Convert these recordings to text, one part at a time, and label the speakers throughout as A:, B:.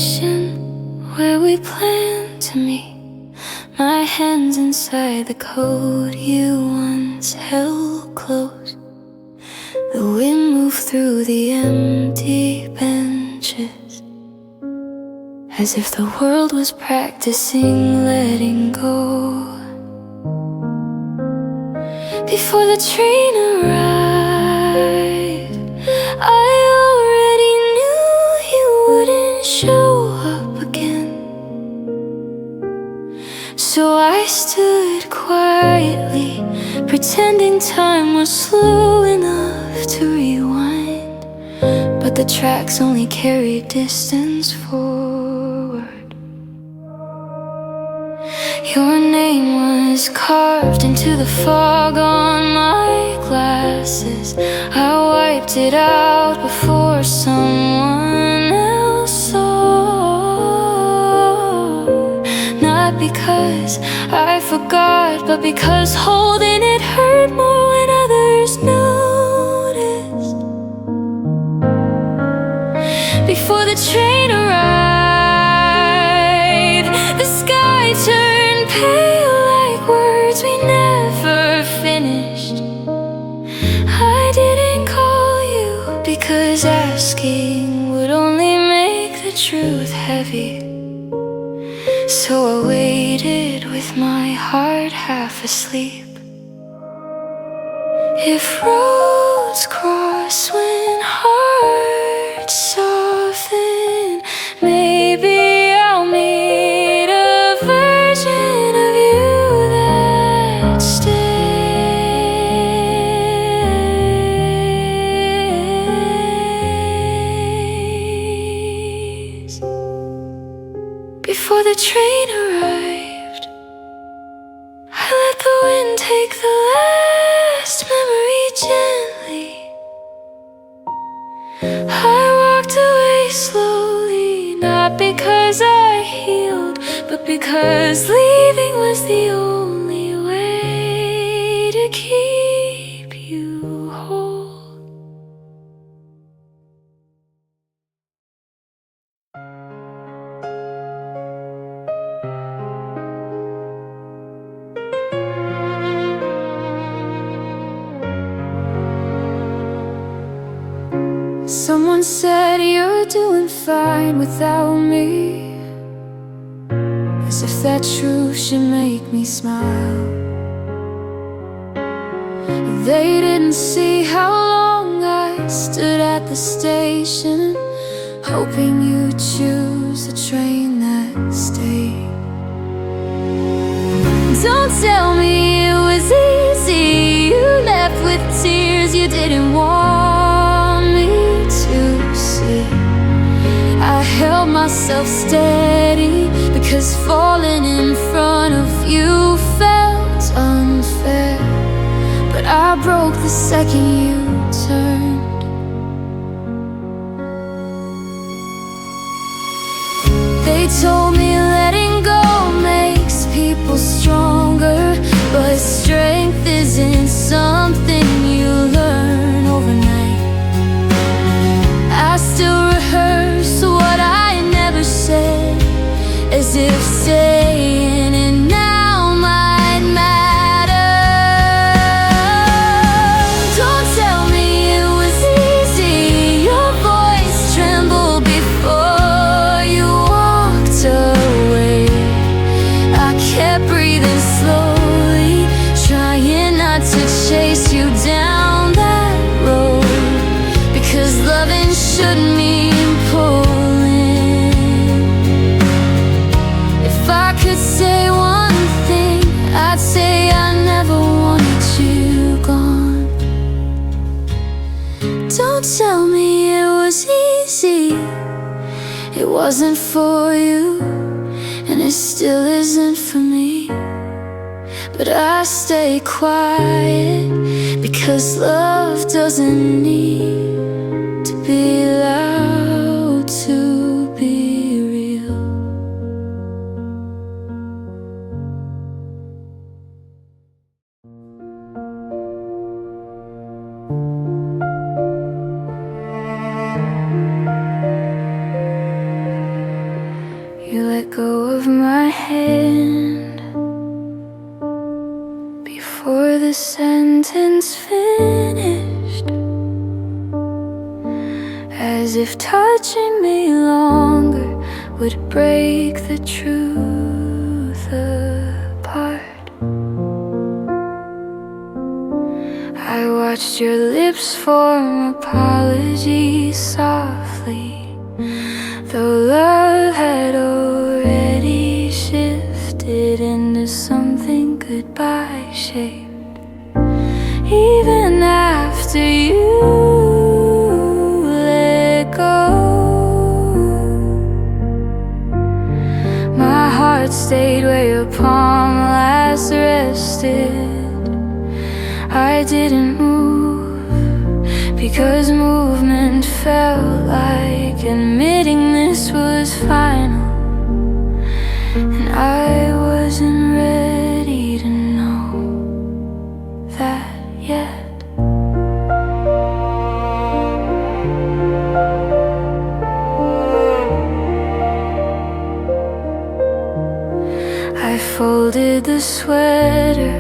A: station where we planned to meet. My hands inside the coat you once held close. The wind moved through the empty benches, as if the world was practicing letting go. Before the train arrived, I already knew you wouldn't show up again. So I stood quietly, pretending time was slow enough to rewind. But the tracks only carried distance forward. Your name was carved into the fog on my glasses. I wiped it out before someone else saw. Not because I forgot, but because holding it hurt more when others noticed. Before the train arrived, the sky turned pale like words we never finished. I didn't call you because asking would only make the truth heavy. So I waited with my heart half asleep. If roads cross when hearts soften, maybe I'll meet a version of you that stays. Before the train arrived, I let the wind take the last memory gently. I walked away slowly, not because I healed, but because leaving was the only way to keep you whole. Someone said you're doing fine without me, as if that truth should make me smile. They didn't see how long I stood at the station, hoping you'd choose the train next day. Don't tell me it was easy. You left with tears you didn't want me to see. I held myself steady because falling in front of you felt unfair. But I broke the second you turned. They told me letting go makes people stronger, but strength isn't something you learn overnight. I still rehearse what I never said, as if saying it now might matter. Don't tell me it was easy. Your voice trembled before you walked away. I kept breathing slowly, trying not to chase you down that road, because loving should mean pulling. If I could say one thing, I'd say I never wanted you gone. Don't tell me it was easy. It wasn't for you, and it still isn't for me. But I stay quiet because love doesn't need to be loud to be real. go of my hand before the sentence finished, as if touching me longer would break the truth apart. I watched your lips form apologies softly, though love had already shifted into something goodbye shaped. Even after you let go, my heart stayed where your palm last rested. I didn't move because movement felt like admitting this was final, and I wasn't ready to know that yet. I folded the sweater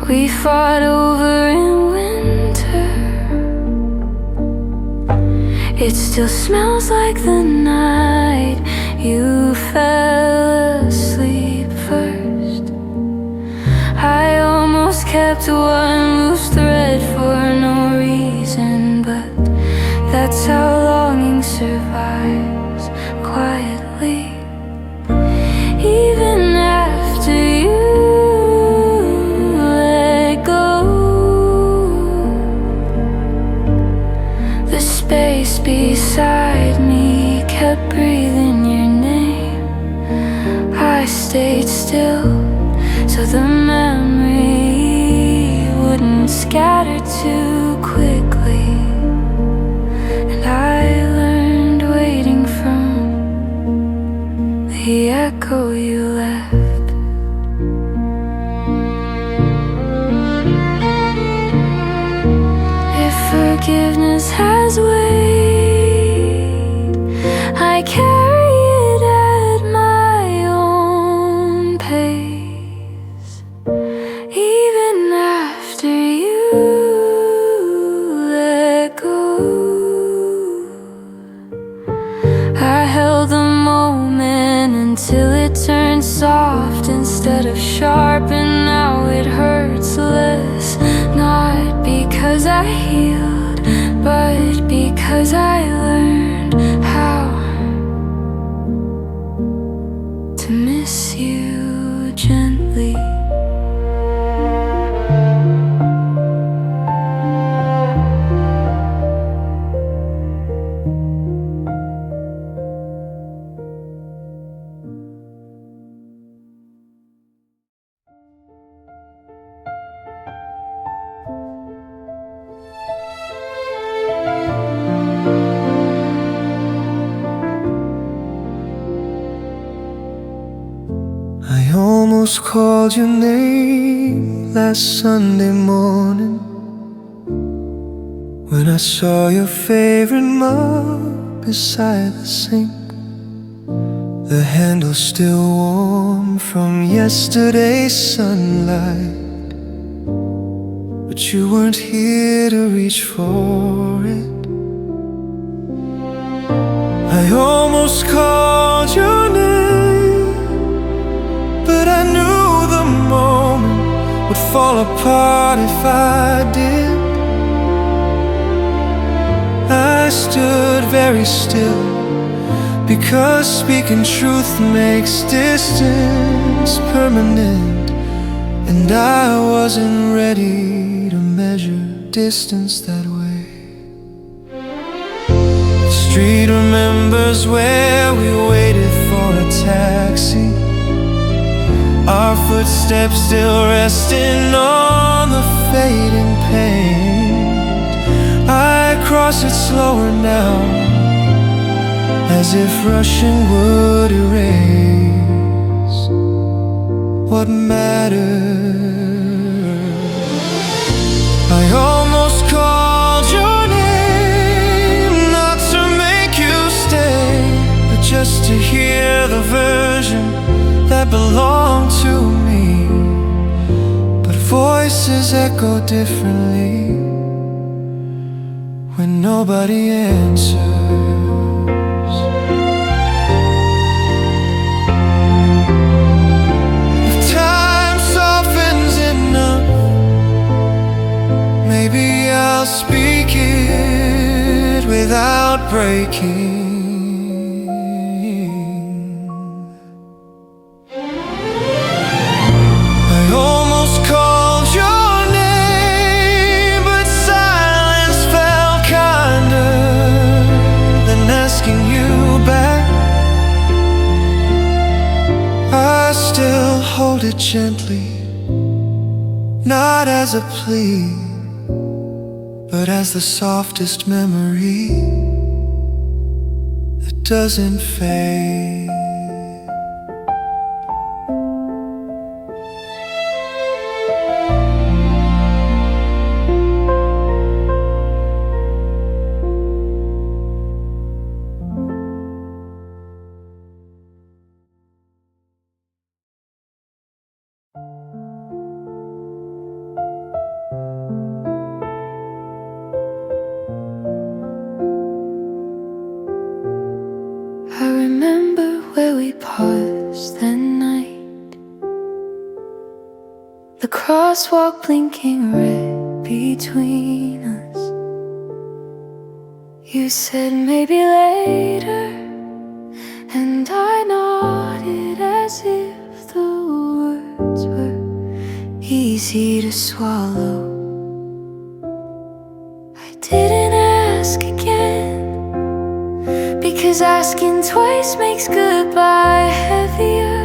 A: we fought over in winter. It still smells like the night you fell asleep first. I almost kept one loose thread for no reason, but that's how longing survives quietly. Even after you space beside me kept breathing your name. I stayed still so the memory wouldn't scatter too quickly, and I learned waiting from the echo you left. Forgiveness has weight, I carry it at my own pace. Even after you let go, I held the moment until it turned soft instead of sharp, and now it hurts less. Not because I healed, but because I learned how to miss you gently.
B: I almost called your name last Sunday morning when I saw your favorite mug beside the sink. The handle still warm from yesterday's sunlight, but you weren't here to reach for it. I almost called your name, but I knew the moment would fall apart if I did. I stood very still, because speaking truth makes distance permanent, and I wasn't ready to measure distance that way. The street remembers where we waited for a taxi, our footsteps still resting on the fading paint. I cross it slower now, as if rushing would erase what mattered. I almost called your name, not to make you stay, but just to hear the version that belonged to me. But voices echo differently when nobody answers. If time softens enough, maybe I'll speak it without breaking. I almost called your name, but silence felt kinder than asking you back. I still hold it gently, not as a plea, but as the softest memory that doesn't fade.
A: I remember where we paused that night, the crosswalk blinking red between us. You said maybe later, and I nodded as if the words were easy to swallow. I didn't ask again, because asking twice makes goodbye heavier.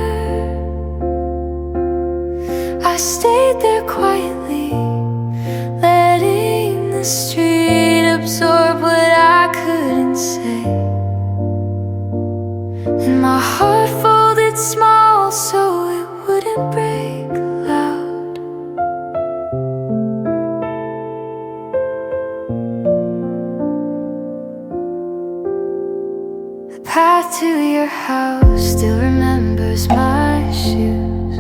A: I stayed there quietly, letting the street absorb what I couldn't say. And my heart folded small so it wouldn't break loud. The path to your house still remembers my shoes,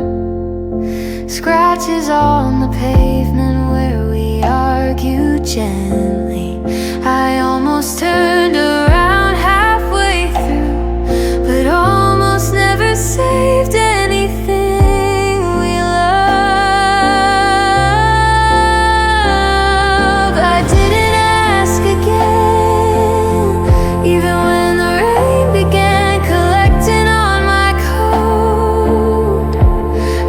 A: scratches on the pavement where we argued gently. I almost turned around halfway through, but almost never saved anything we love. I didn't ask again, even when the rain began collecting on my coat.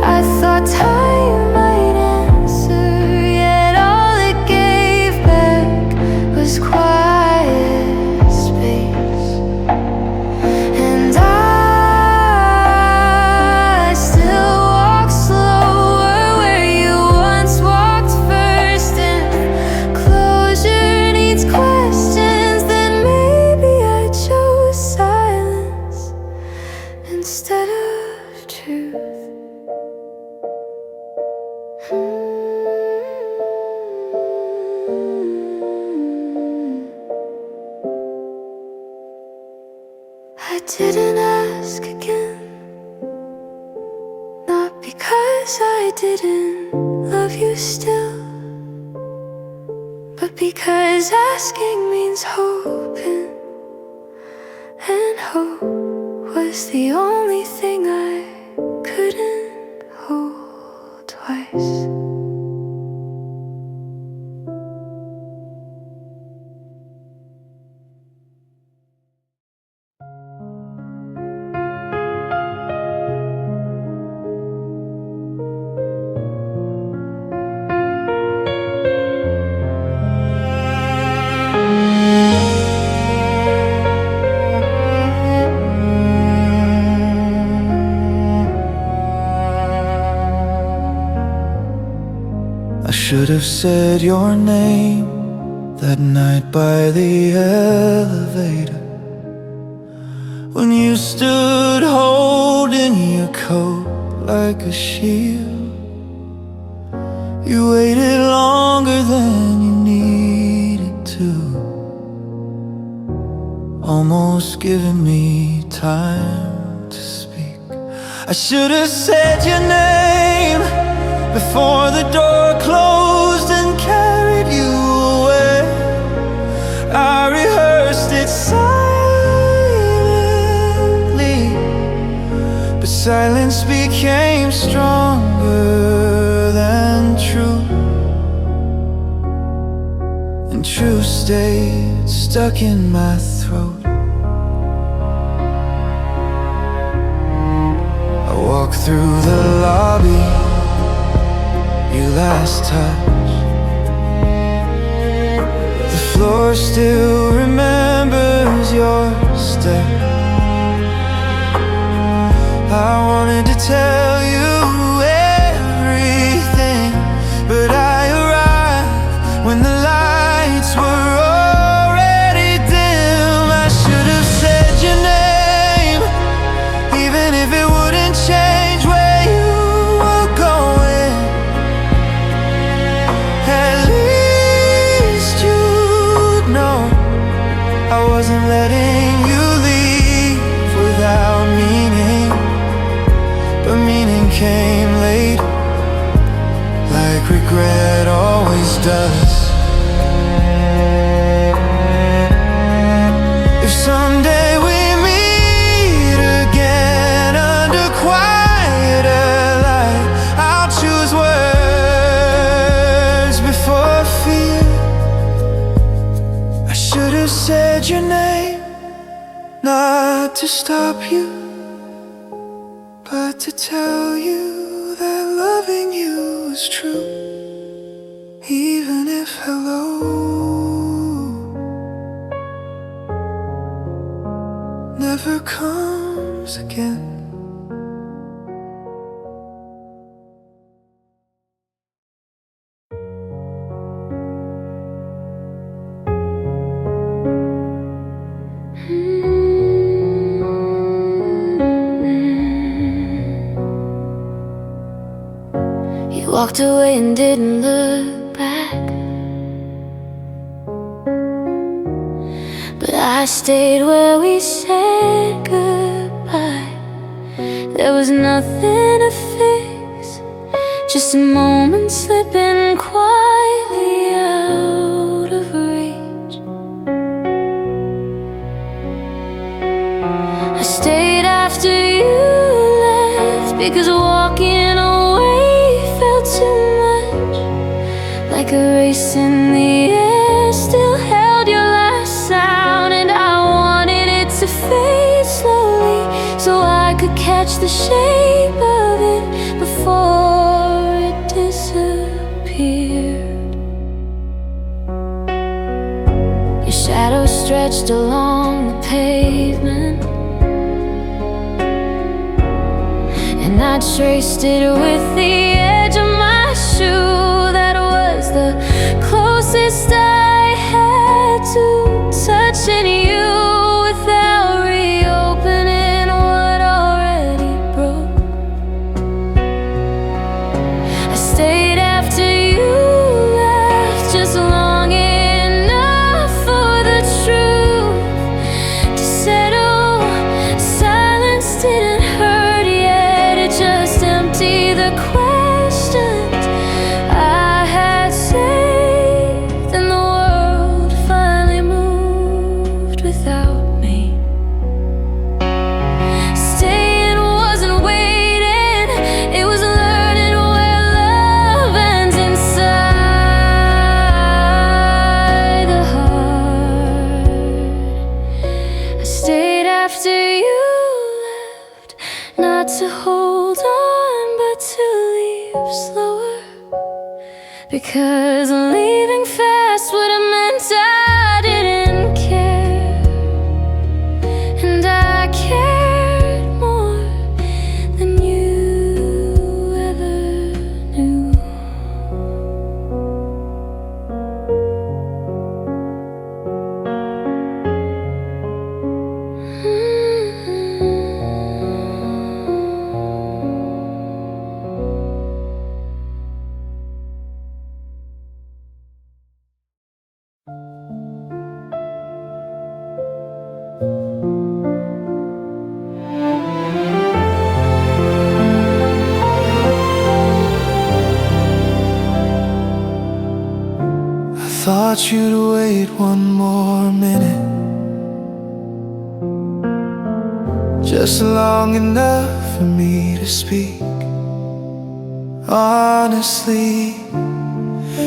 A: I thought time might answer, yet all it gave back was quiet space. And I still walk slower where you once walked first, and closure needs questions. Then maybe I chose silence instead of truth. I didn't ask again, not because I didn't love you still, but because asking means hoping, and hope was the only thing I couldn't hold twice.
B: I should have said your name that night by the elevator, when you stood holding your coat like a shield. You waited longer than you needed to, almost giving me time to speak. I should have said your name before the door closed and carried you away. I rehearsed it silently, but silence became stronger than truth, and truth stayed stuck in my throat. I walked through the lobby, you last touched. The floor still remembers your step. I wanted to tell you everything, but I arrived when the lights were already dim. I should have said your name, even if it wouldn't change where you were going. At least you'd know I wasn't letting you leave without meaning. But meaning came late, like regret always does. If someday we meet again under quieter light, I'll choose words before fear. I should have said your name, not to stop you, but to tell you that loving you is true, even if hello never comes again.
A: Walked away and didn't look back, but I stayed where we said goodbye. There was nothing to fix, just a moment slipping quietly out of reach. I stayed after you left because walking away felt too much like a race in the air. Still held your last sound, and I wanted it to fade slowly so I could catch the shape of it before it disappeared. Your shadow stretched along the pavement, and I traced it with the edge of my shoe. That was the closest I had to touching you without reopening what already broke. I stayed after you left just long enough for the truth to settle. Silence didn't hurt yet, it just emptied the questions I had saved, and the world finally moved without me. Staying wasn't waiting, it was learning where love ends inside the heart. I stayed after you left, not to hold on but to leave slower, because leaving fast would have meant I didn't care, and I cared more than you ever knew.
B: thought you'd wait one more minute, just long enough for me to speak honestly.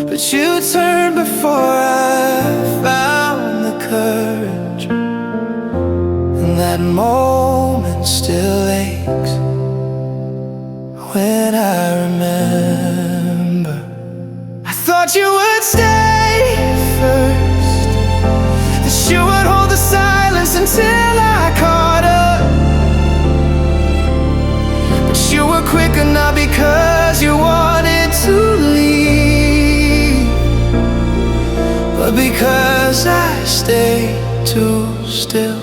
B: But you turned before I found the courage, and that moment still aches when I remember. I thought you would stay first, that you would hold the silence until I caught up. But you were quicker, not because you wanted to leave, but because I stayed too still.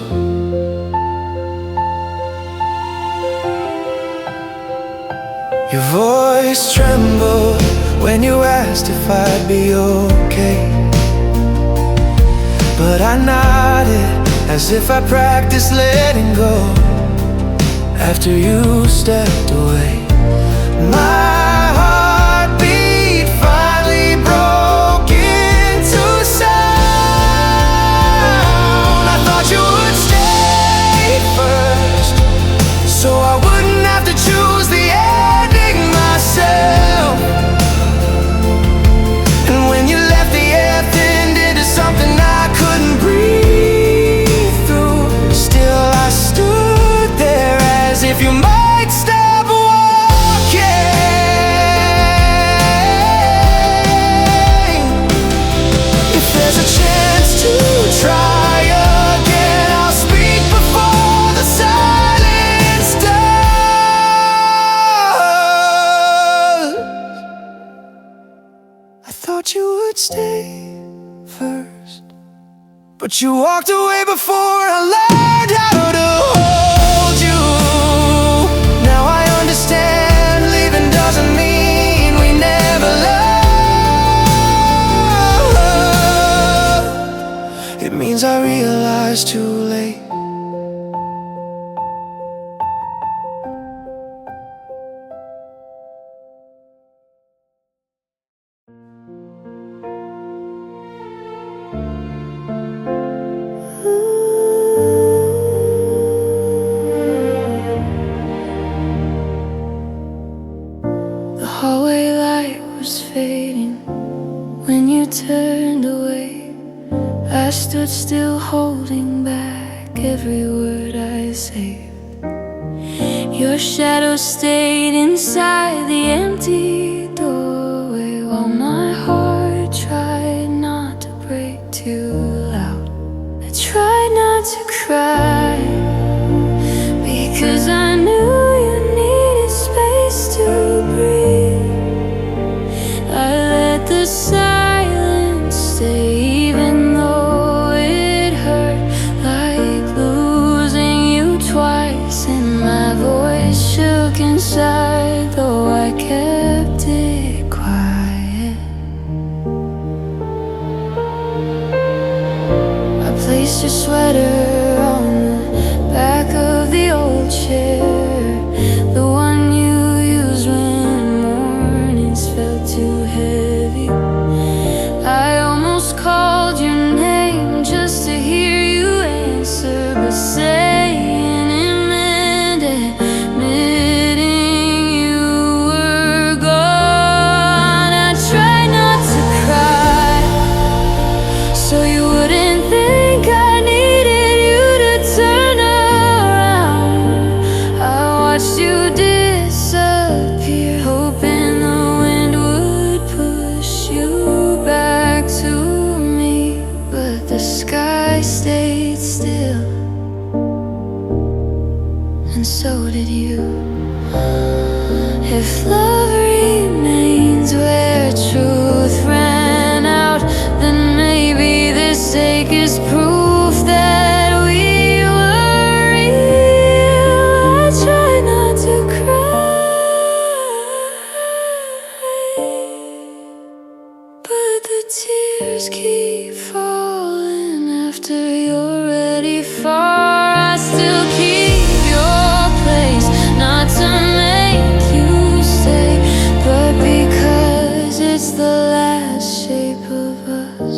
B: Your voice trembled when you asked if I'd be okay, but I nodded as if I practiced letting go after you stepped away. My heartbeat finally broke into sound. I thought you would stay first, so I wouldn't have to choose the ending myself. And when you left, the air thinned into something I couldn't breathe through. Still I stood there as if you might stop walking. If there's a chance to try again, I'll speak before the silence does. I thought you would stay first, but you walked away before I learned how to hold you. Now I understand, leaving doesn't mean we never loved. It means I realized too late. The hallway light was fading when you turned away. I stood still holding back every word I say. Your shadow stayed inside the empty doorway, while my heart tried not to break too loud. I tried not to cry, because I knew you needed space to breathe. I let the silence stay, even though it hurt like losing you twice. And my voice shook inside, though I kept it quiet. I placed your sweater on the back of the old chair, the one you used when mornings felt too heavy. I almost called your name just to hear you answer, but saying it meant admitting you were gone. I tried not to cry, so you wouldn't think I needed you to turn around. I watched you disappear, hoping the wind would push you back to me, but the sky stayed still, and so did you. If love remains where truth ran out, then maybe this ache is proof that we were real. I try not to cry, but the tears keep falling after you're ready far. I still keep your place, not to make you stay, but because it's the last shape of us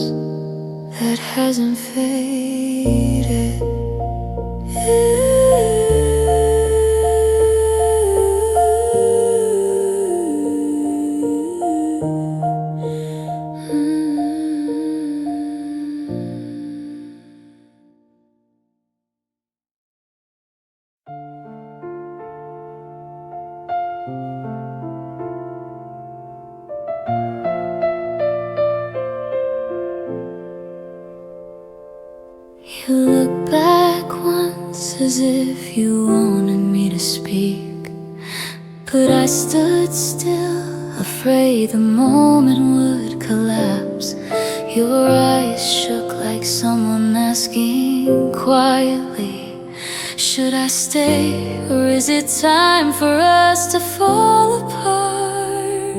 A: as if you wanted me to speak, but I stood still, afraid the moment would collapse. Your eyes shook like someone asking quietly, should I stay, or is it time for us to fall apart?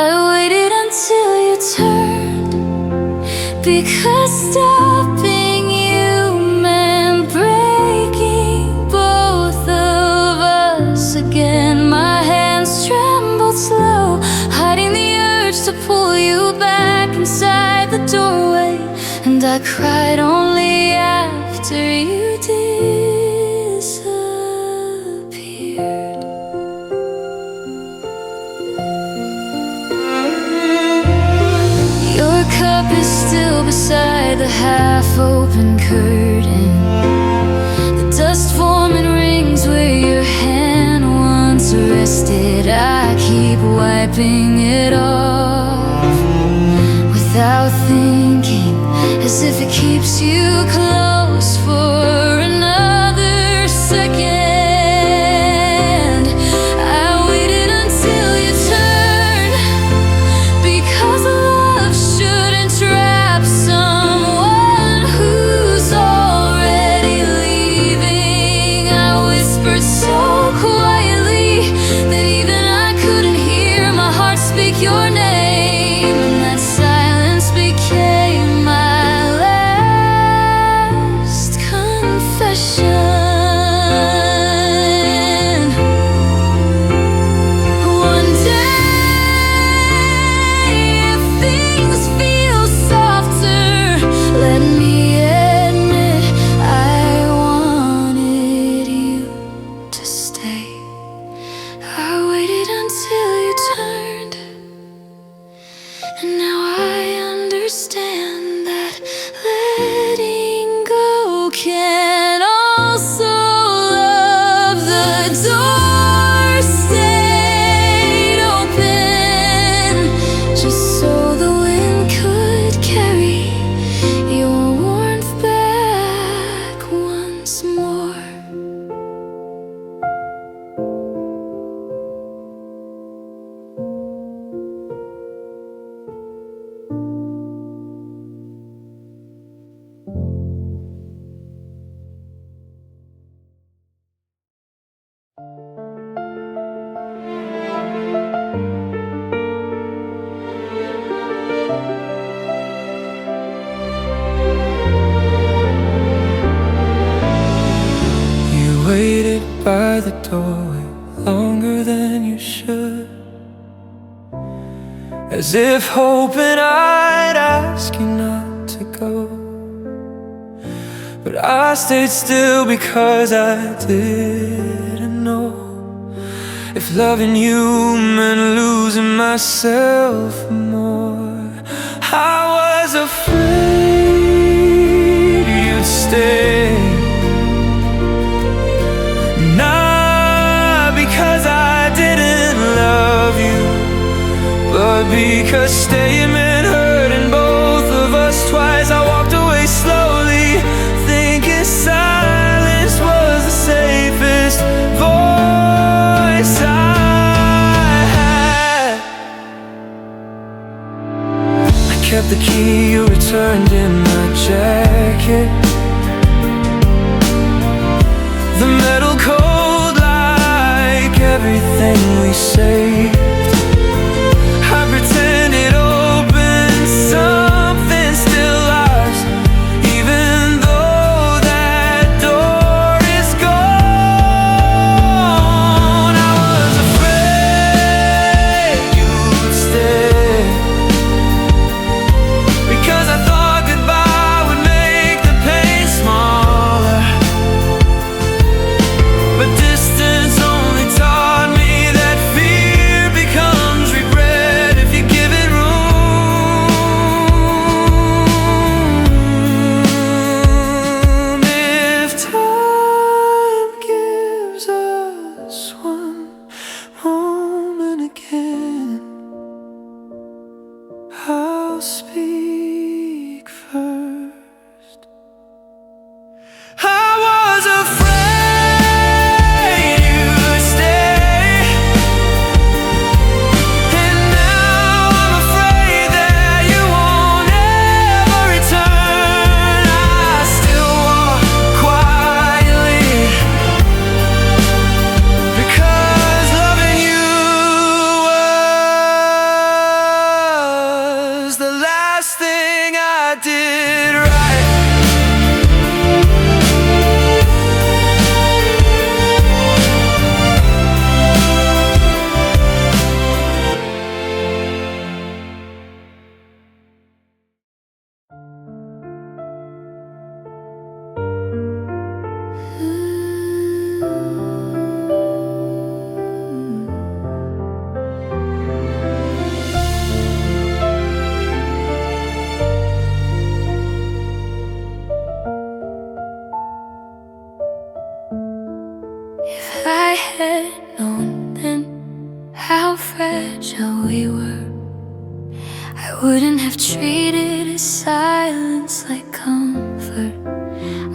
A: I waited until you turned, because stopping you meant breaking both of us again. My hands trembled slow, hiding the urge to pull you back inside the doorway, and I cried only after you disappeared. Your cup is still beside the half-open curtain, the dust forming rings where your hand once rested. I keep wiping it off without thinking, as if it keeps you close for another second. I waited until you turned, because love shouldn't trap someone who's already leaving. I whispered so quietly that even I couldn't hear my heart speak your name, and that silence became my last confession. One day, if things feel softer, let me admit I wanted you to stay. I waited until you turned, and now I understand that letting go can also love. The door stayed open, just so the wind could carry your warmth back once more.
B: You waited by the doorway longer than you should, as if hoping I'd ask you not to go. But I stayed still because I didn't know if loving you meant losing myself more. I was afraid you'd stay, not because I didn't love you, but because staying meant hurting both of us twice. I walked away slowly, thinking silence was the safest voice I had. I kept the key you returned in my jacket, the metal cold like everything we saved. I pretend it opened something still lost, even though that door is gone. I was afraid you'd stay, because I thought goodbye would make the pain smaller. But distance only taught me that fear
A: If I had known then how fragile we were, I wouldn't have treated his silence like comfort.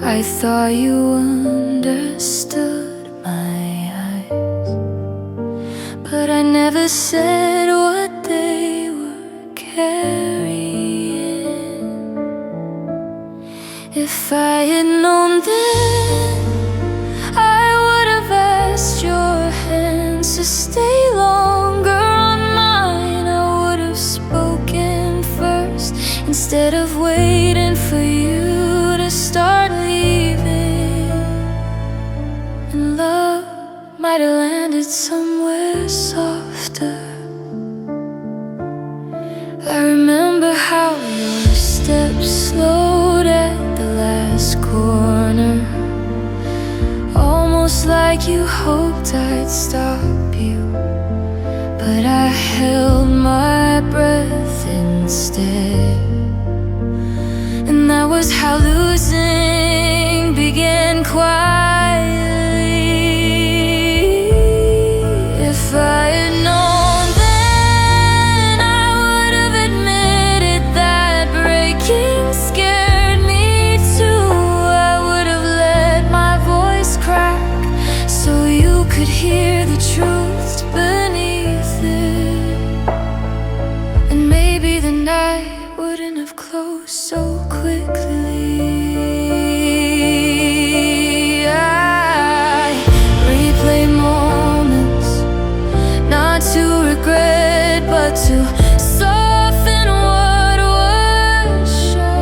A: I thought you understood my eyes, but I never said what they were carrying. If I had known then, I would have asked your hands to stay longer on mine. I would have spoken first instead of waiting for you to start leaving. And love might have landed somewhere softer. I remember how your steps slowed at the last corner, almost like you hoped I'd stop you. But I held my breath instead, and that was how losing began quietly. If I had known then, I would have admitted that breaking scared me too. I would have let my voice crack so you could hear the truth beneath it. And maybe the night wouldn't have closed so quickly. I replay moments, not to regret, but to soften what was shown.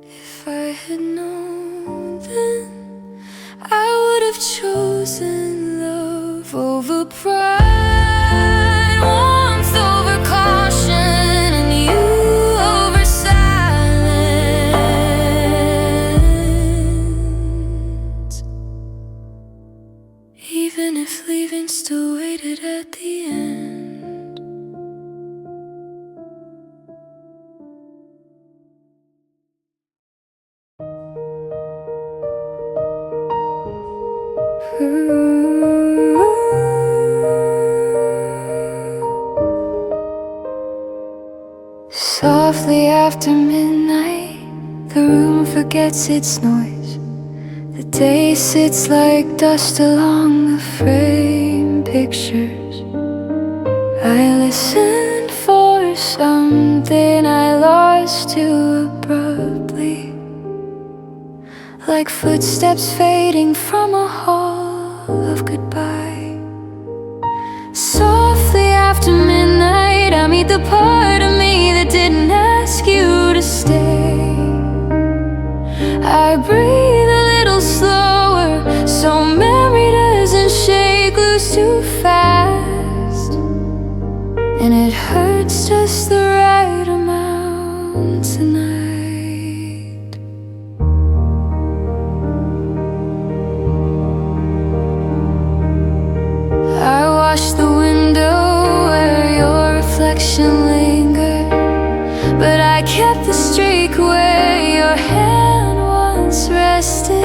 A: If I had known then, I would have chosen love over pride, warmth over caution, and you over silence. Even if leaving still waited at the end. Softly after midnight, the room forgets its noise. The day sits like dust along the frame pictures. I listened for something I lost too abruptly, like footsteps fading from a hall of goodbye. Softly after midnight, I meet the part of me that didn't ask you to stay. I breathe a little slower so memory doesn't shake loose too fast, and it hurts just the right amount tonight. I watched the window where your reflection lingered, but I kept the streak where your hand once rested,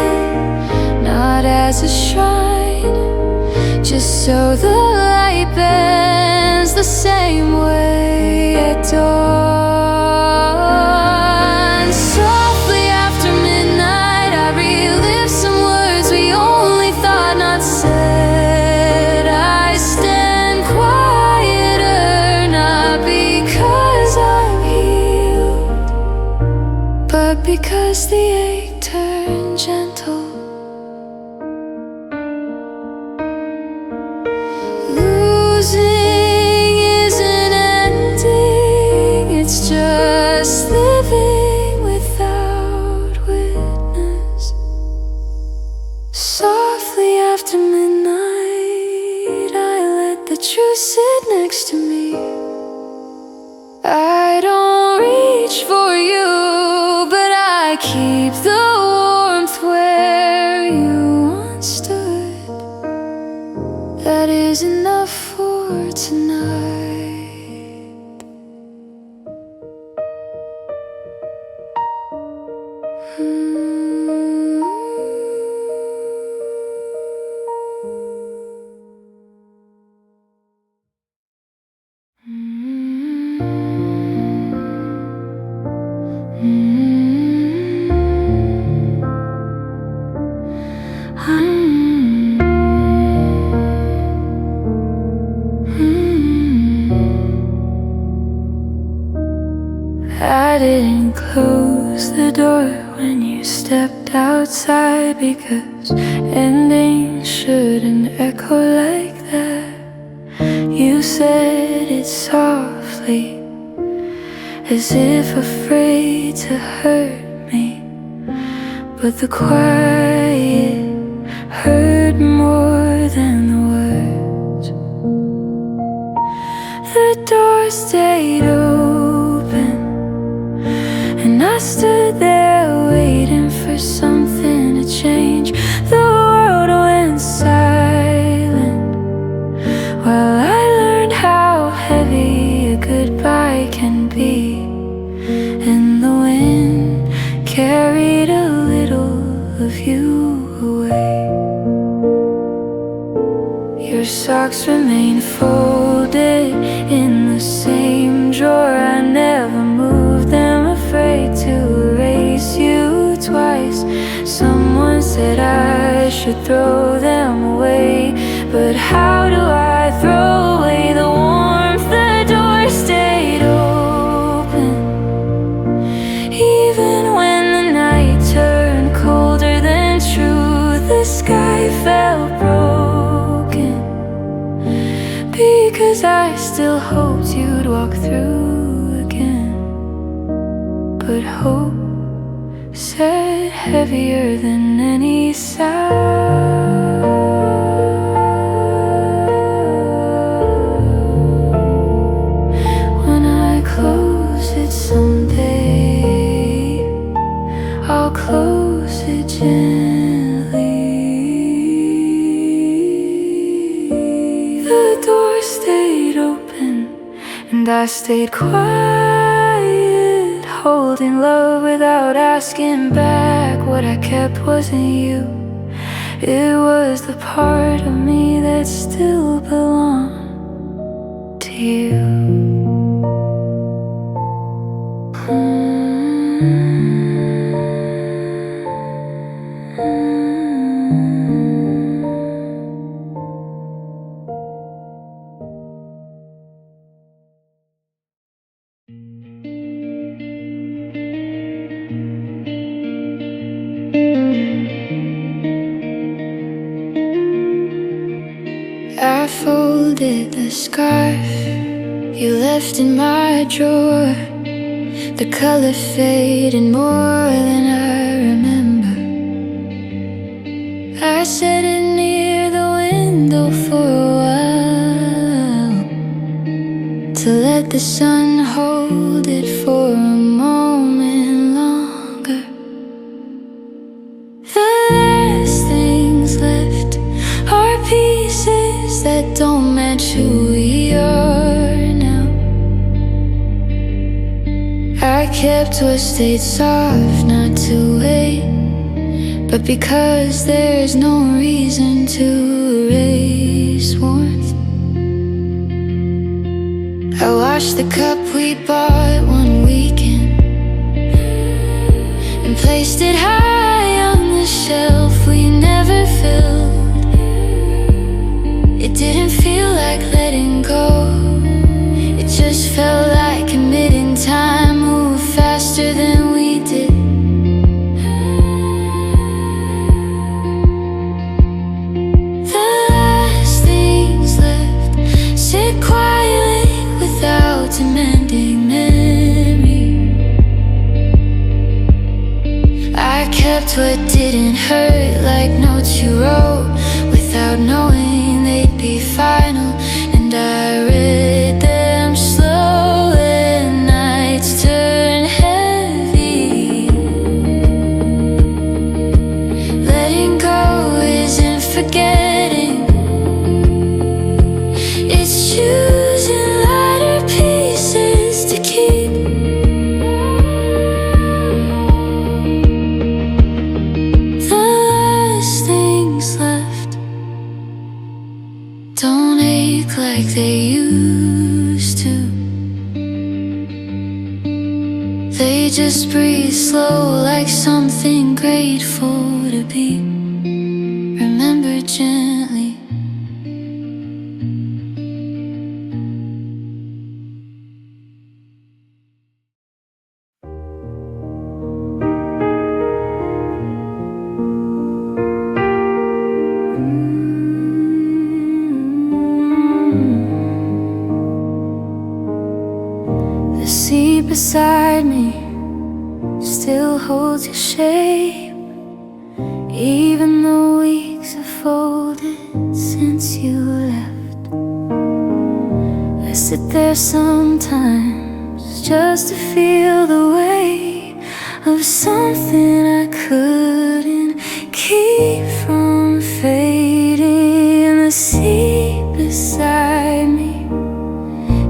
A: not as a shrine, just so the light bends the same way at dawn. Softly after midnight, I relive some words we only thought not said. I stand quieter, not because I'm healed, but because the ache turned gentle. Losing isn't ending, it's just living without witness. Softly after midnight, I let the truth sit next to me. I don't reach for you, but I keep the warmth where the door when you stepped outside, because endings shouldn't echo like that. You said it softly, as if afraid to hurt me, but the quiet hurt more than the words. The door stayed open, and I stood there waiting for something to change. The world went silent while I learned how heavy a goodbye can be, and the wind carried a little of you away. Your socks remain folded in the same drawer. I never moved them, afraid to erase you twice. Someone said I should throw them away, but how do I throw away the warmth? The door stayed open, even when the night turned colder than true. The sky felt broken, because I still hoped you'd walk through again. But hope sat heavier than any sound. When I close it someday, I'll close it gently. The door stayed open, and I stayed quiet, holding love without asking back. What I kept wasn't you, it was the part of me that still belonged to you. I folded the scarf you left in my drawer. The color faded more than I remember. I set it near the window for a while, to let the sun hold it for a moment longer. The last things left are pieces that don't match who we are now. I kept what stayed soft, not to wait, but because there's no reason to erase warmth. I washed the cup we bought one weekend and placed it high on the shelf we never filled. It didn't feel like letting go, it just felt like committing time, moved faster than we did. The last things left sit quietly without demanding memory. I kept what didn't hurt, like notes you wrote without knowing they'd be final, and I read them slow when nights turn heavy. Letting go isn't forgetting, it's choosing lighter pieces to keep. The last things left don't ache like they used to. They just breathe slow, like something grateful to be remembered gently. holds your shape. Even the weeks have folded since you left. I sit there sometimes just to feel the weight of something I couldn't keep from fading. The seat beside me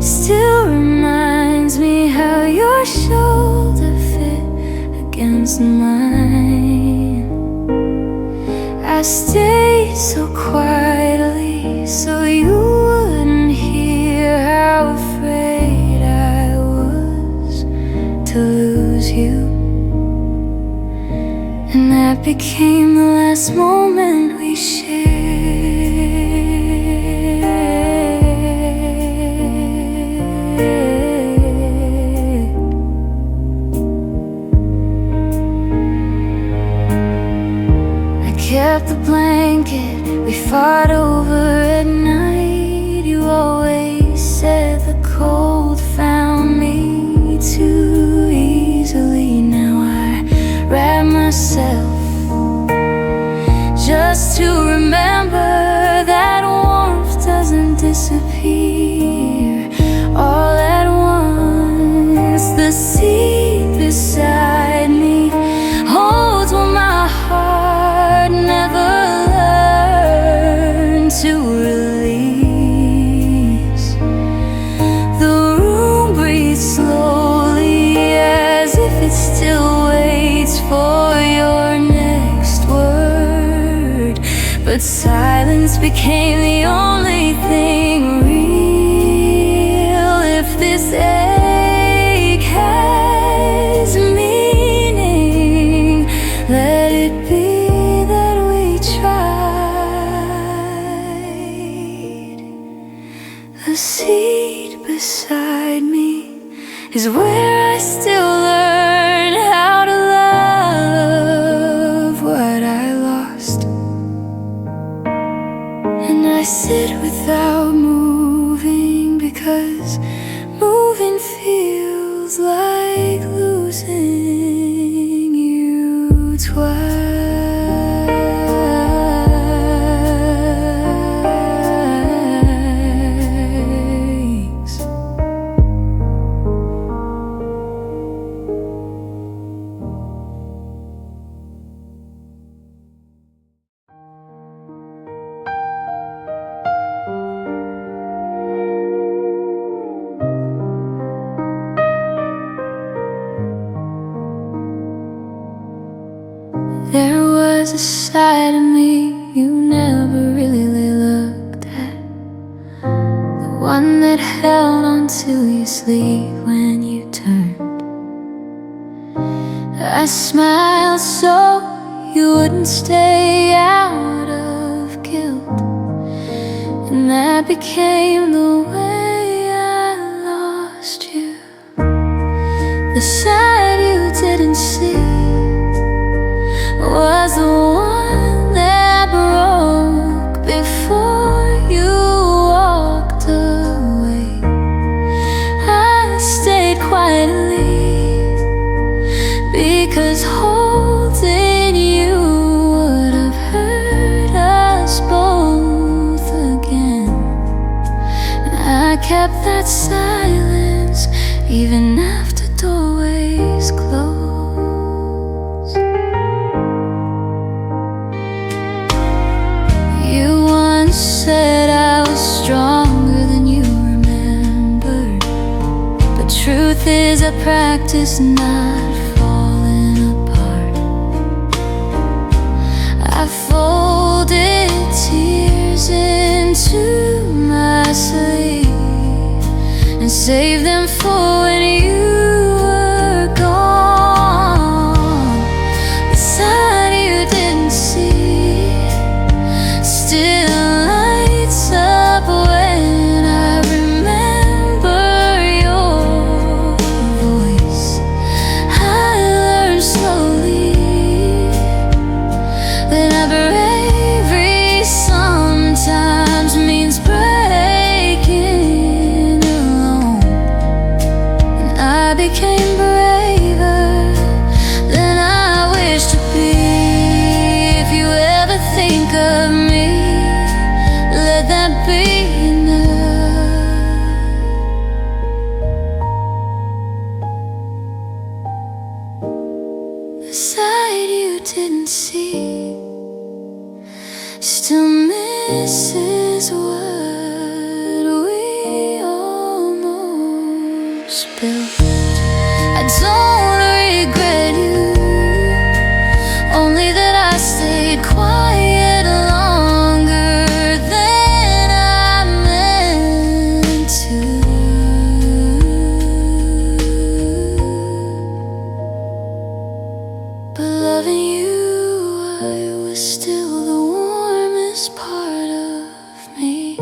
A: still reminds me how your shoulder fit against mine. I stayed so quietly so you wouldn't hear how afraid I was to lose you. And that became the last moment we shared. I kept the blanket we fought over at night. You always said the cold found me too easily. Now I wrap myself just to remember that warmth doesn't disappear all at once. The seat beside me holds what my heart never learned to release. The room breathes slowly as if it still waits for your next word. But silence became the only thing real. If this ache has meaning, let it be that we tried. The seat beside me is where I still learn how to love what I lost. And I sit without moving because moving feels like losing you twice. There was a side of me you never really looked at, the one that held onto your sleeve when you turned. I smiled so you wouldn't stay out of guilt, and that became the way I lost you. The side you didn't see was the one that broke before you walked away. I stayed quietly because holding you would have hurt us both again. And I kept that silence even after doorways closed. Said I was stronger than you remembered, but truth is I practice not falling apart. I folded tears into my sleeve and saved them for when you were gone. The side you didn't see still up when I remember your voice. I didn't see still misses what we almost built. I don't regret you, only that I stayed quiet longer than I meant to. But loving you, I was still the warmest part of me.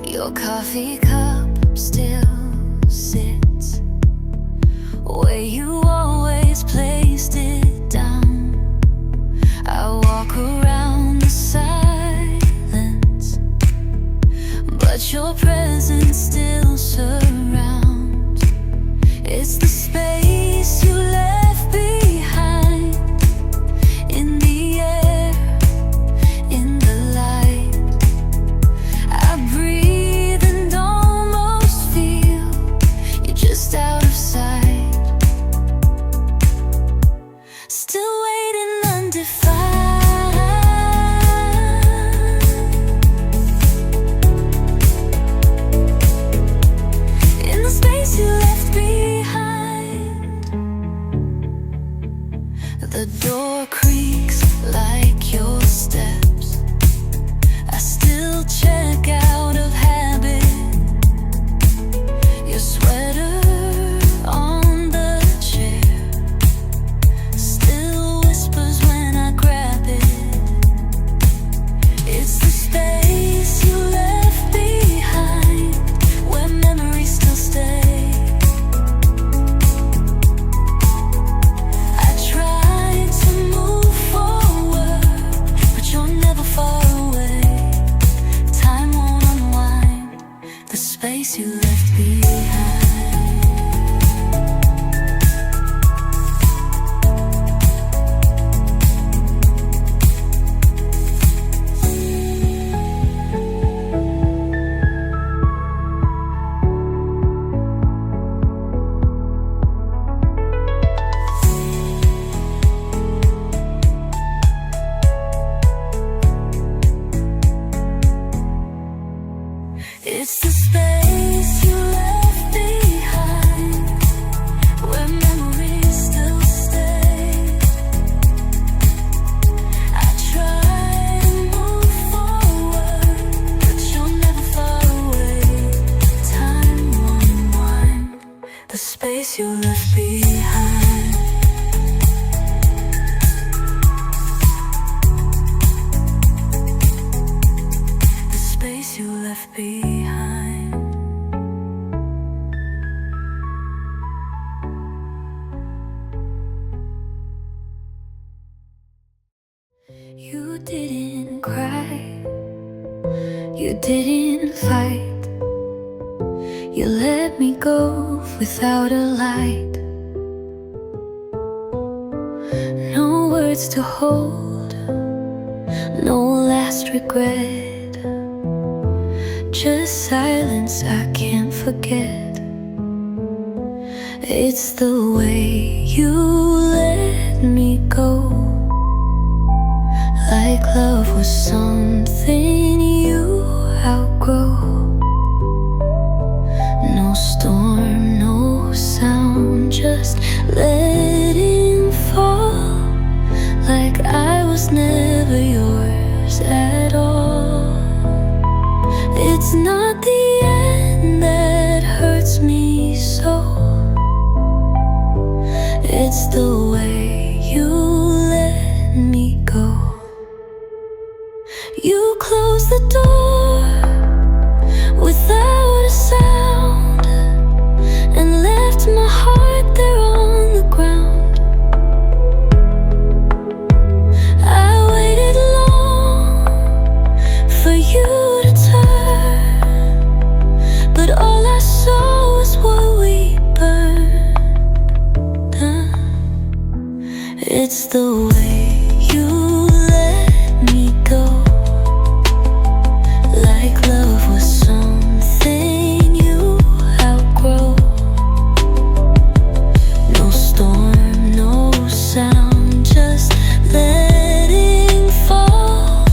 A: Your coffee cup still sits where you always placed it down. I walk around the silence, but your presence still surrounds. It's the space you left behind in the air, in the light. I breathe and almost feel you're just out of sight. Still waiting undefined in the space you left behind. The door creaks like your steps. I still check out of habit. Your sweater on the chair still whispers when I grab it. It's the space you left behind where memories still stay. I tried to move forward, but you're never far away. Time won't unwind the space you left behind. It's the space you left behind where memories still stay. I try to move forward, but you're never far away. Time won't unwind the space you left behind. The space you left behind. You didn't cry, you didn't fight. You let me go without a light. No words to hold, no last regret. Just silence I can't forget. It's the way you let me go, like love was something you outgrow. No storm, no sound, just letting fall, like I was never yours at all. It's not the end that hurts me so, it's the way you let me go. You closed the door without a sound and left my heart there on the ground. I waited long for you to turn, but It's the way you let me go, like love was something you outgrow. No storm, no sound, just letting fall,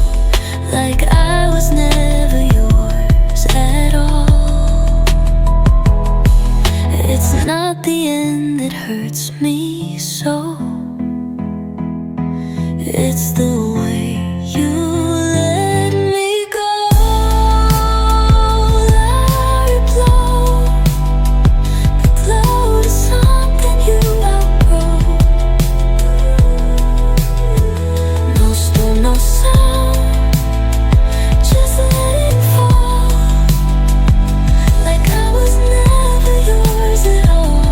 A: like I was never yours at all. It's not the end that hurts me so, it's the way you let me go. Let it blow, blow to something you outgrow. No storm, no sound, just let it fall, like I was never yours at all.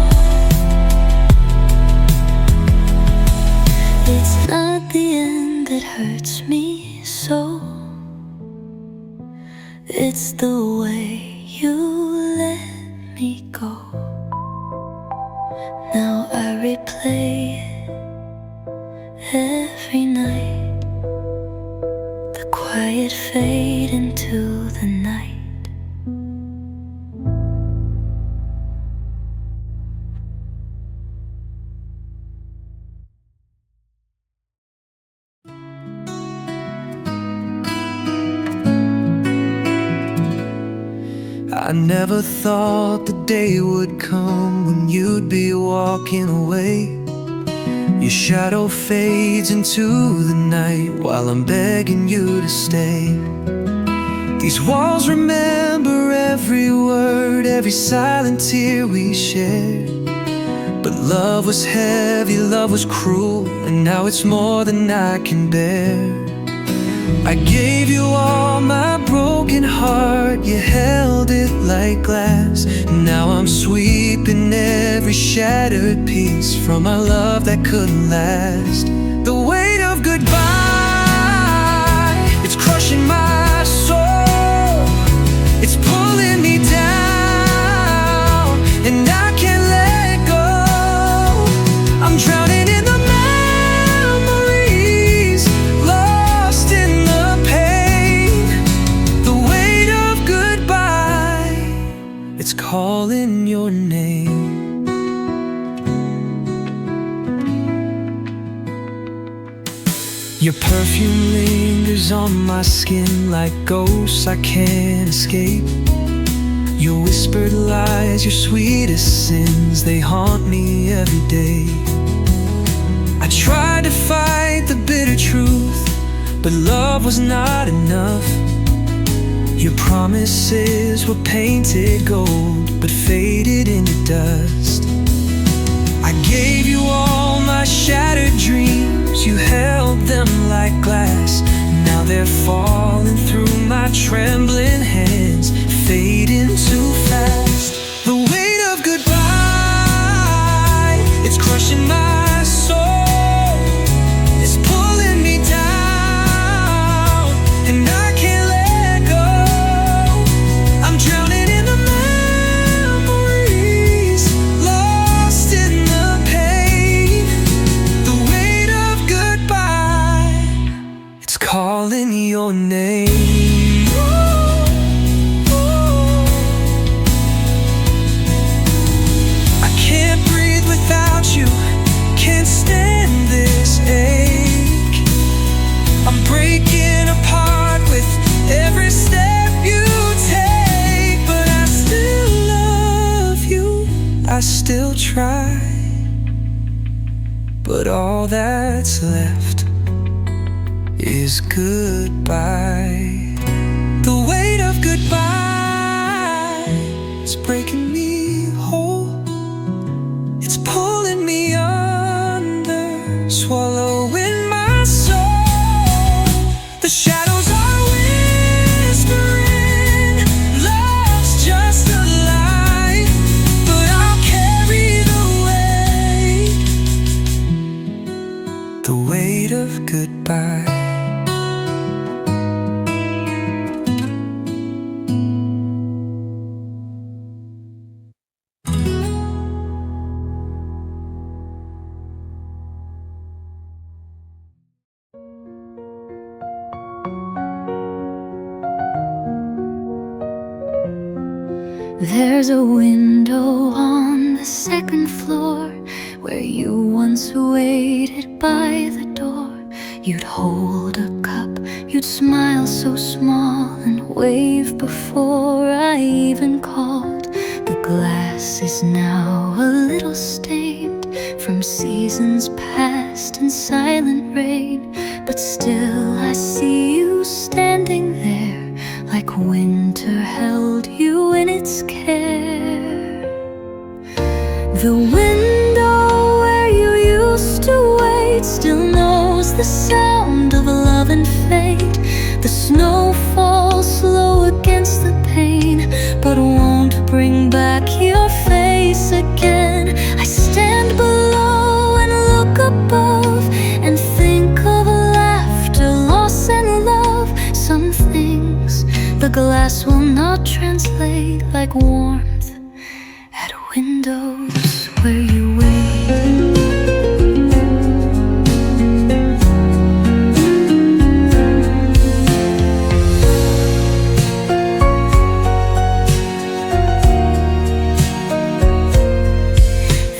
A: It's not the end that hurts me so, it's the way you let me go. Now I replay it every night, the quiet fade into the night.
B: I never thought the day would come when you'd be walking away. Your shadow fades into the night while I'm begging you to stay. These walls remember every word, every silent tear we shared. But love was heavy, love was cruel, and now it's more than I can bear. I gave you all my broken heart, you held it like glass. Now I'm sweeping every shattered piece from our love that couldn't last. The weight of goodbye, it's crushing my soul, it's pulling me down, and I can't let go. I'm drowning in the memories, lost in the pain. The weight of goodbye, it's calling your name. Your perfume lingers on my skin like ghosts I can't escape. Your whispered lies, your sweetest sins, they haunt me every day. I tried to fight the bitter truth, but love was not enough. Your promises were painted gold, but faded into dust. I gave you all my shattered dreams, you held them like glass. Now they're falling through my trembling hands, fading too fast. The weight of goodbye, it's crushing my soul, it's pulling me down, and I can't let go. I'm drowning in the memories, lost in the pain. The weight of goodbye, it's calling your name. I can't breathe without you, can't stand this ache. I'm breaking apart with every step you take, but I still love you, I still try. But all that's left is goodbye. The weight of goodbye, it's breaking me whole, it's pulling me under, swallowing my soul. The shadows are whispering, love's just a lie, but I'll carry the weight of goodbye.
A: There's a window on the second floor where you once waited by the door. You'd hold a cup, you'd smile so small and wave before I even called. The glass is now a little stained from seasons past and silent rain, but still I see you standing there like winter held you in its care. The window where you used to wait still knows the sound of love and fate. The snow falls slow against the pane, but won't bring back your face again. I stand below and look above and think of laughter, loss and love. Some things the glass will not translate, like warmth at windows where you wait.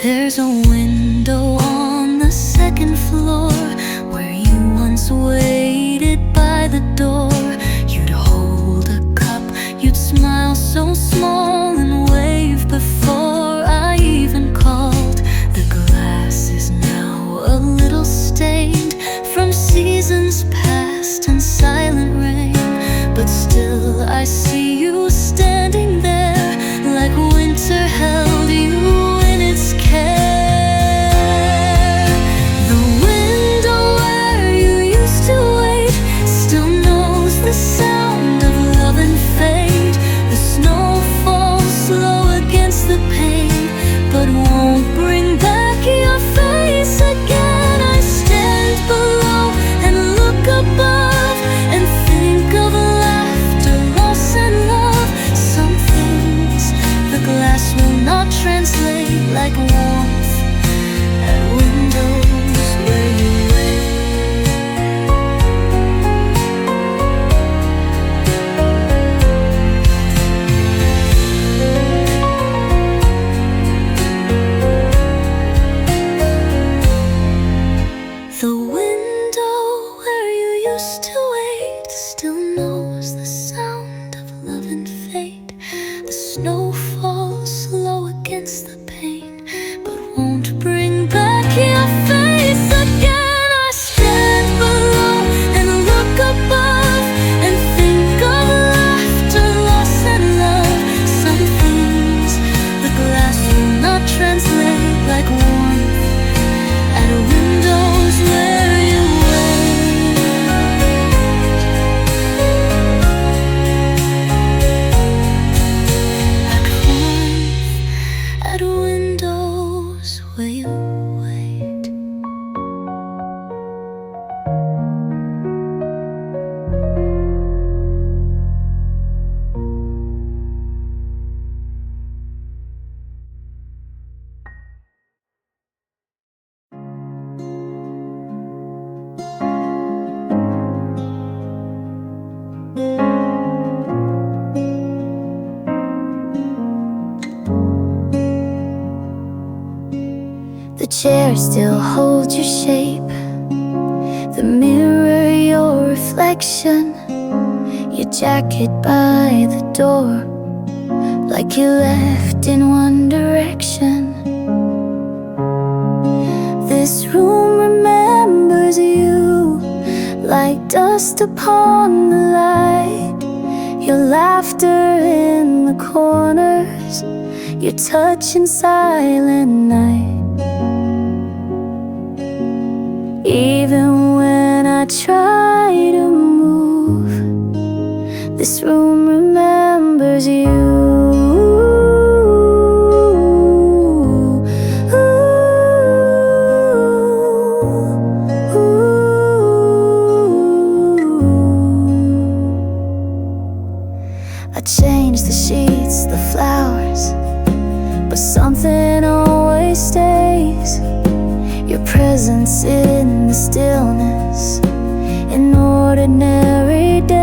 A: There's a window on the second floor where you once waited by the door. You'd hold a cup, you'd smile so small and wave before I even called. The glass is now a little stained from seasons past and silent rain, but still I see you standing there like winter held you in its care. The window where you used to wait still knows the sound of love and fate. The snow falls slow against the pane, but won't bring back your face again. I stand below and look above and think of laughter, loss and love. Some things the glass will not translate, like warmth at windows where you wait. The window where you used to wait still knows the sound of love and fate. The snow falls slow against the pane, but won't bring back your face again. I stand below and look above and think of laughter, loss and love. Some things the glass will not translate, like warmth at windows where you wait. Like warmth at windows where you wait. The chair still holds your shape, the mirror your reflection, your jacket by the door, like you left in one direction. This room remembers you like dust upon the light. Your laughter in the corners, your touch in silent night. Even when I try to move, this room remembers you. I changed the sheets, the flowers, but something always stays. Your presence in the stillness, in ordinary days.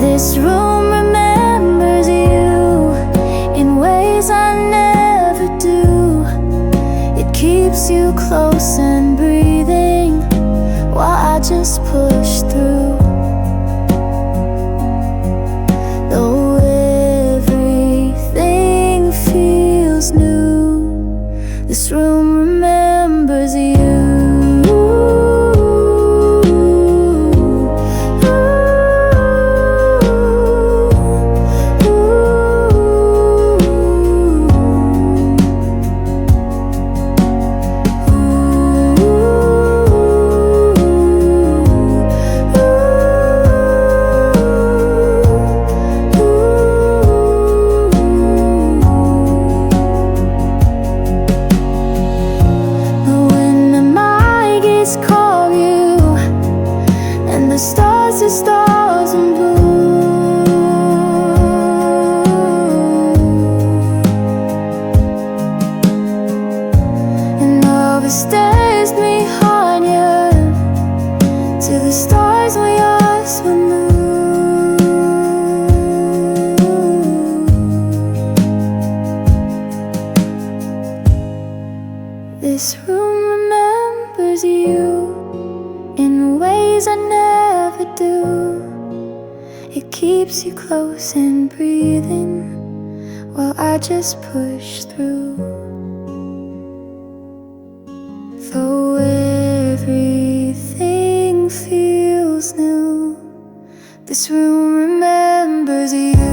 A: This room remains close and breathing while I just push through. Though everything feels new, this room remembers you.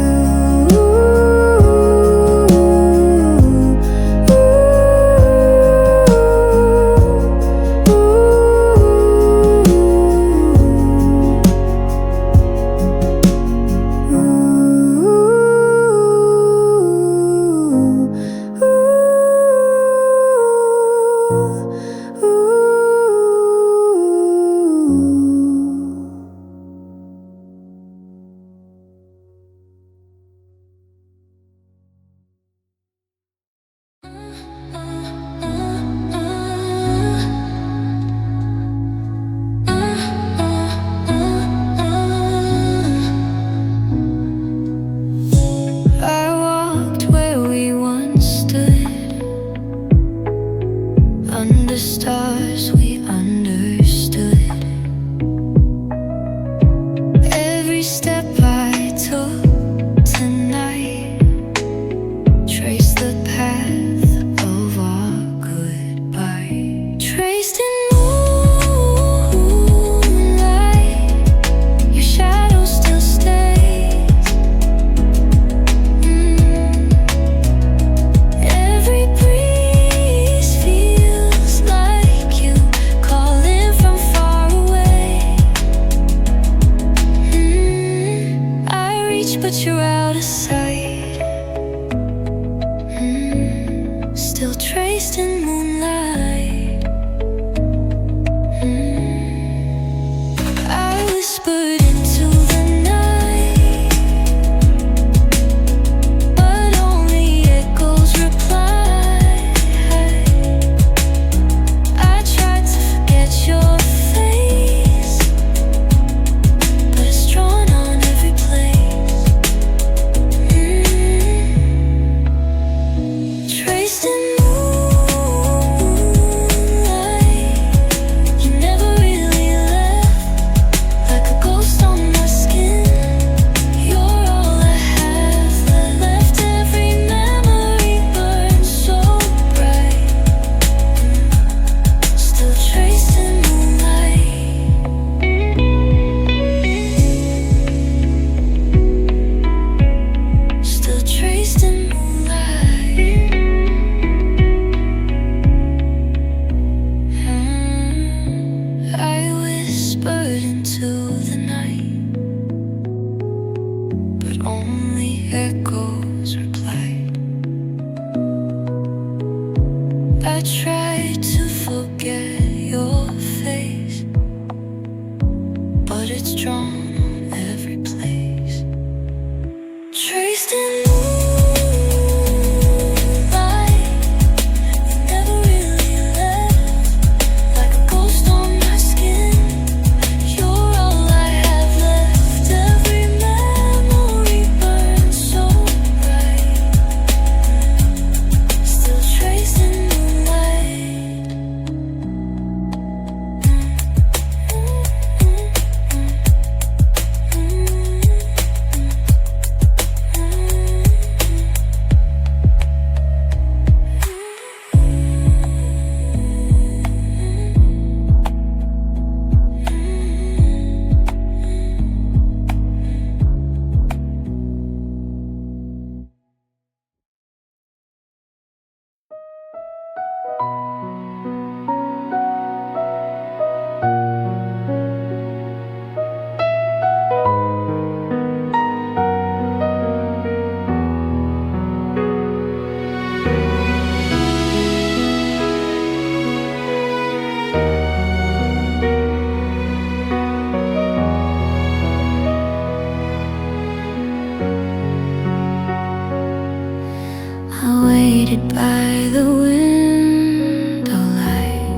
C: by the window light,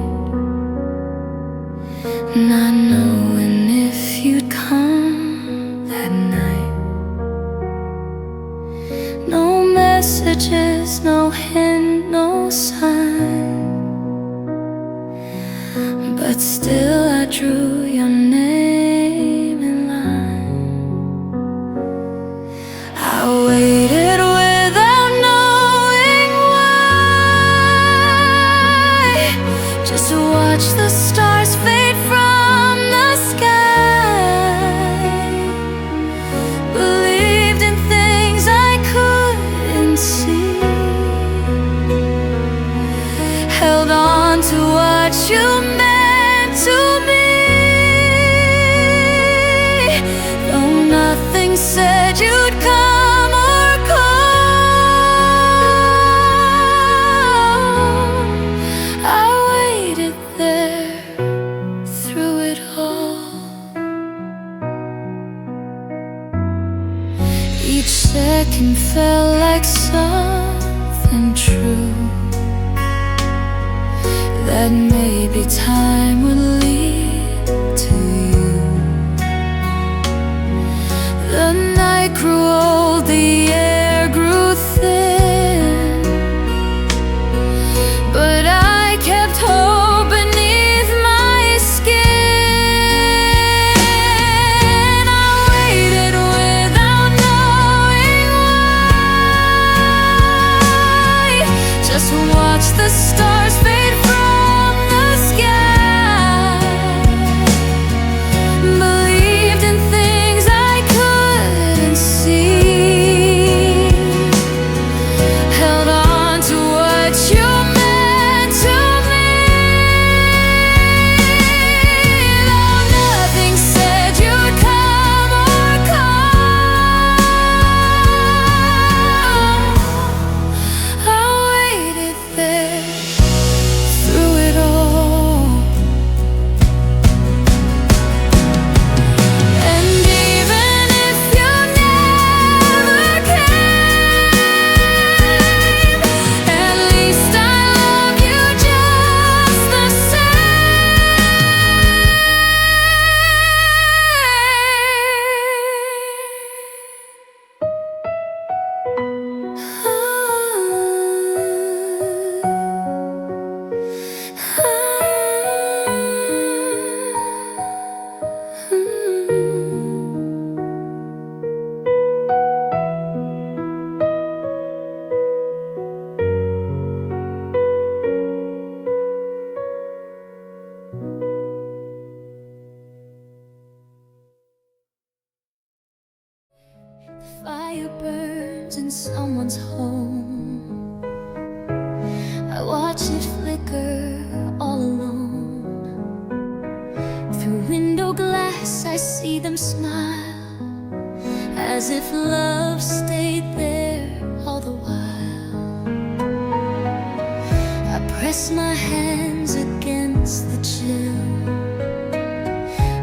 C: not knowing if you'd come that night. No messages, no hint, no sign, but still I drew your name in line. I waited without knowing why, just to watch the stars fade from the sky. Believed in things I couldn't see, held on to what you meant to me. Though nothing said you'd come or go, I waited there through it all. Each second felt like something true, that maybe time would lead to you. The night grew old, the air grew thin, but I kept hope beneath my skin. I waited without knowing why, just to watch the stars fade from the sky. Believed in things I couldn't see, held on to what you meant to me. Though nothing said you'd come or go, I waited there through it all. And even if you never came, at least I love you just the fire burns in someone's home. I watch it flicker all alone. Through window glass I see them smile, as if love stayed there all the while. I press my hands against the chill,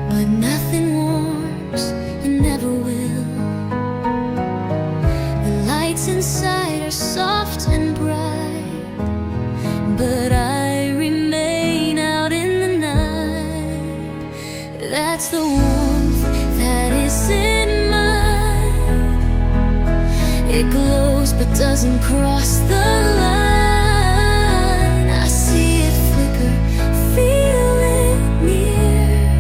C: but nothing warms, and never will. Inside are soft and bright, but I remain out in the night. That's the warmth that is in mine. It glows but doesn't cross the line. I see it flicker, feel it near,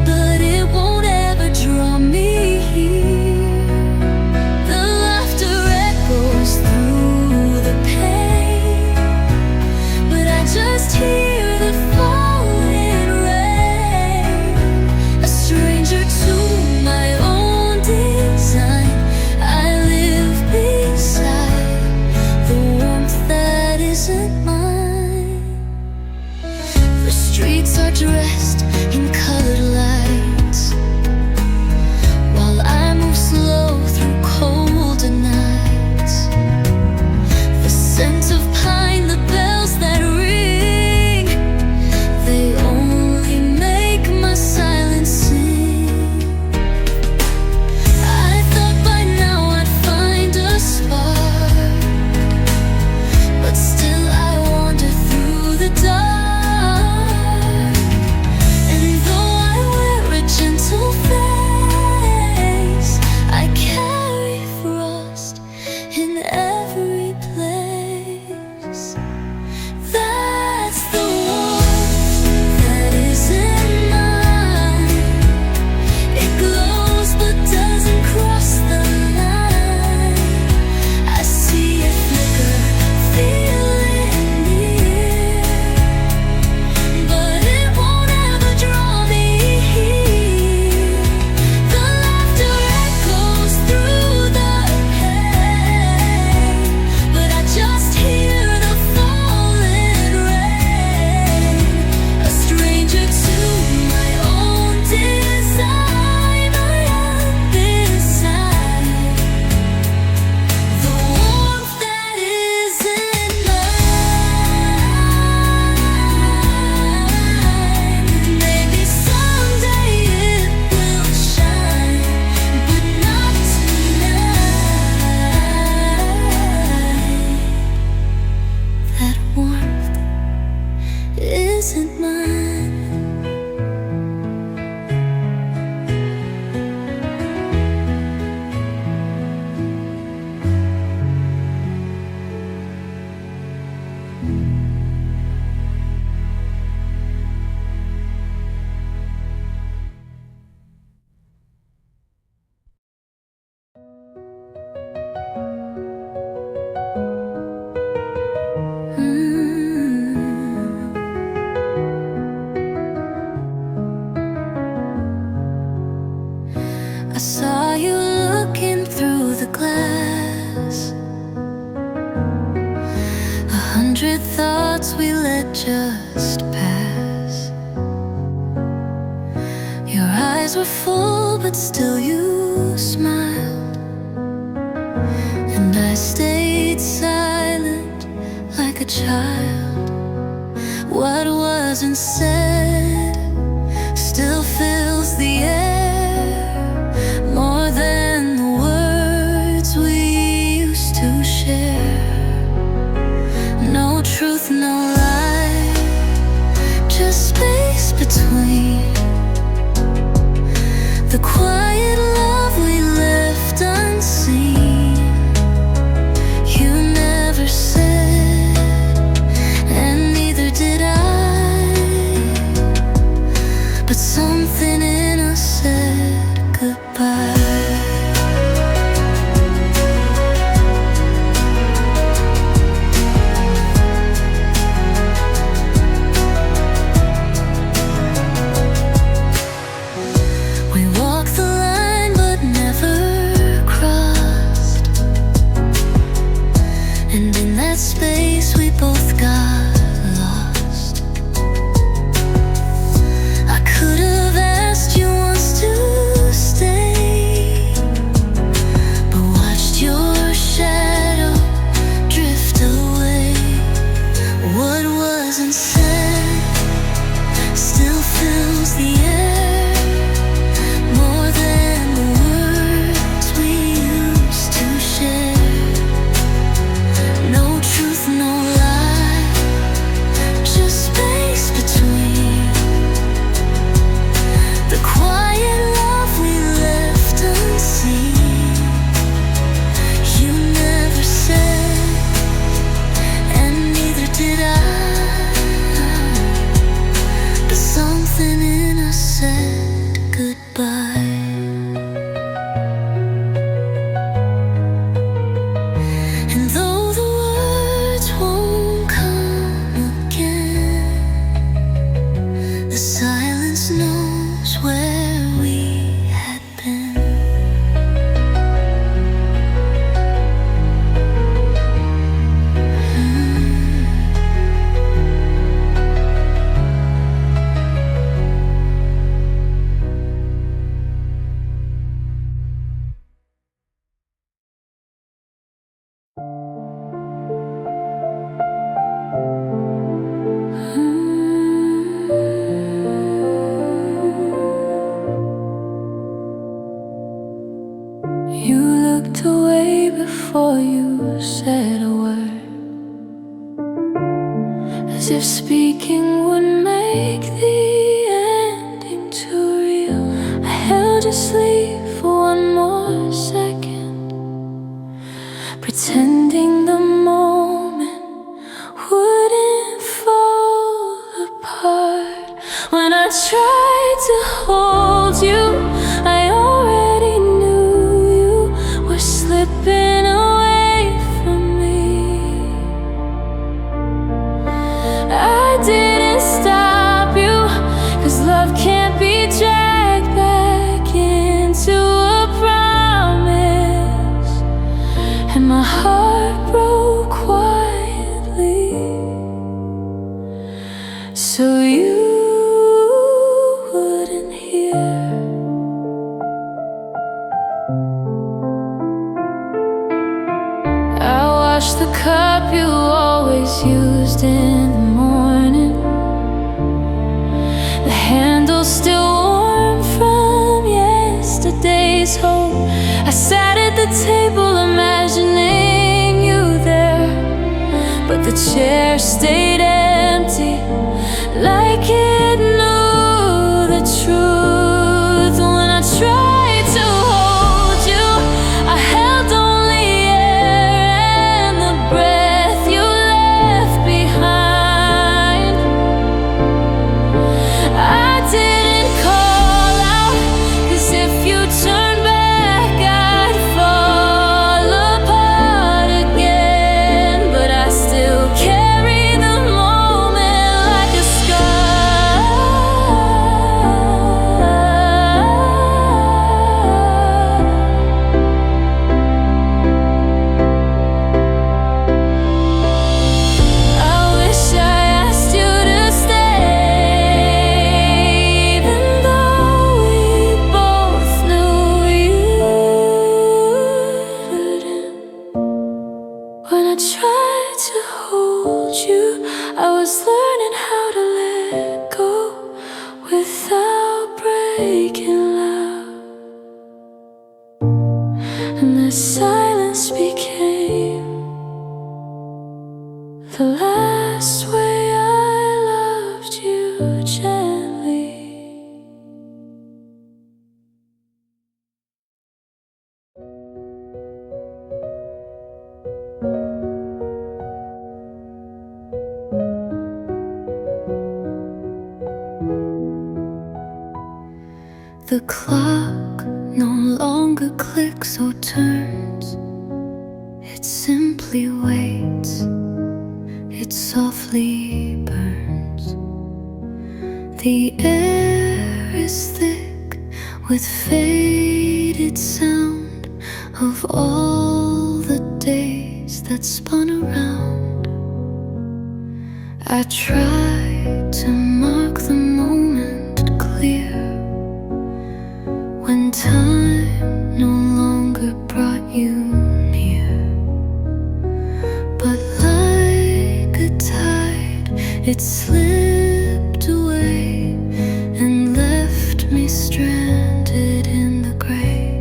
C: but it won't ever draw me here. Just hear the falling rain, a stranger to my own design. I live beside were full, but still you smiled. And I stayed silent like a child. What wasn't said still fills the air more than the words we used to share. No truth, no lie, just space between the quiet love we left unseen. You never said, and neither did I, but something in us said goodbye. Space we both got lost. I could have asked you once to stay, but watched your shadow drift away. What wasn't said still fills the air more than the words we used to share. No truth, no lie, just space between the quiet love we left unseen. You never said, and neither did I, but something in us said goodbye. And though the words won't come again, the silence knows where we had been.
A: You looked away before you said a word, as if speaking would make the ending too real. I held your sleeve for one more second, pretending the moment wouldn't fall apart. When I tried to hold you, I already knew you were slipping away from me. I didn't stop you, 'cause love can't be dragged back into a promise. And my heart broke quietly, so you wouldn't hear. I washed the cup you always used in the morning, the handle still warm from yesterday's hope. I sat at the table imagining you there, but the chair stayed empty, like it knew the truth. When I tried to hold you, I held only air and the breath you left behind. I didn't call out, 'cause if you turned back I'd fall apart again. But I still carry the moment and the silence became the last way I loved you gently. The clock no longer clicks or turns. It simply waits. It softly burns. The air is thick with faded sound of all the days that spun around. I try to mark the moment clear when time no longer brought you near. But like a tide, it slipped away and left me stranded in the gray.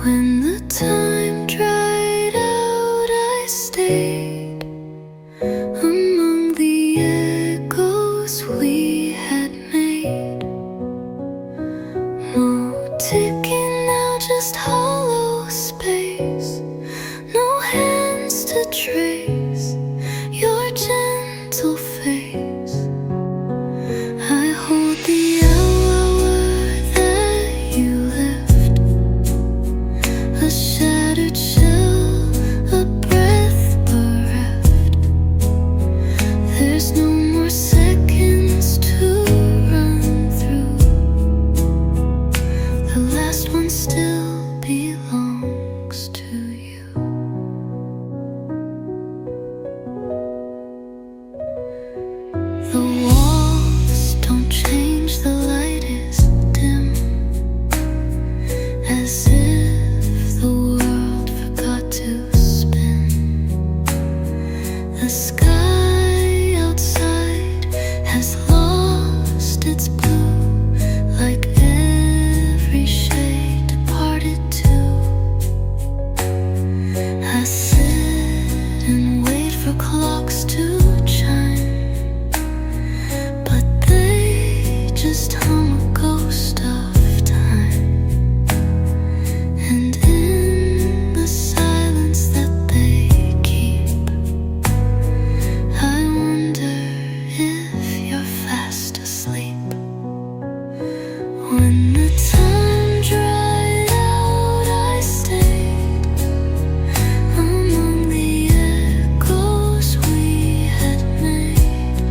A: When the time dried out, I stayed among the echoes we had made. No ticking now, just hollow space. No hands to trace your gentle face. I hold the hour that you left, a shattered shell, a breath bereft. There's no more seconds to run through. The last one still belongs to you. The walls don't change, the light is dim, as if the world forgot to spin. The sky outside has lost its blue, like every shade departed too. I sit and wait for clocks to chime, but they just hum a ghost of time. And in the silence that they keep, I wonder if you're fast asleep. When the time dried out, I stayed among the echoes we had made.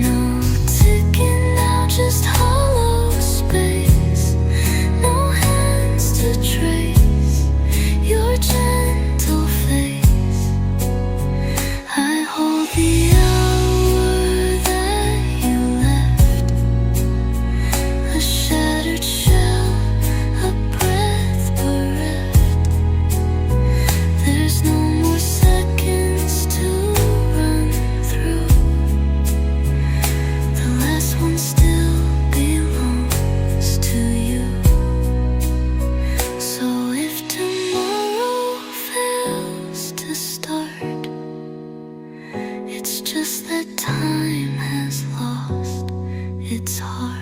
A: No ticking now, just hollow space. No hands to trace your gentle face. I hold the hour that you left, a shattered shell, a breath bereft. There's no more seconds to run through. The last one still belongs to you. So if tomorrow fails to start, it's just that time has lost its heart.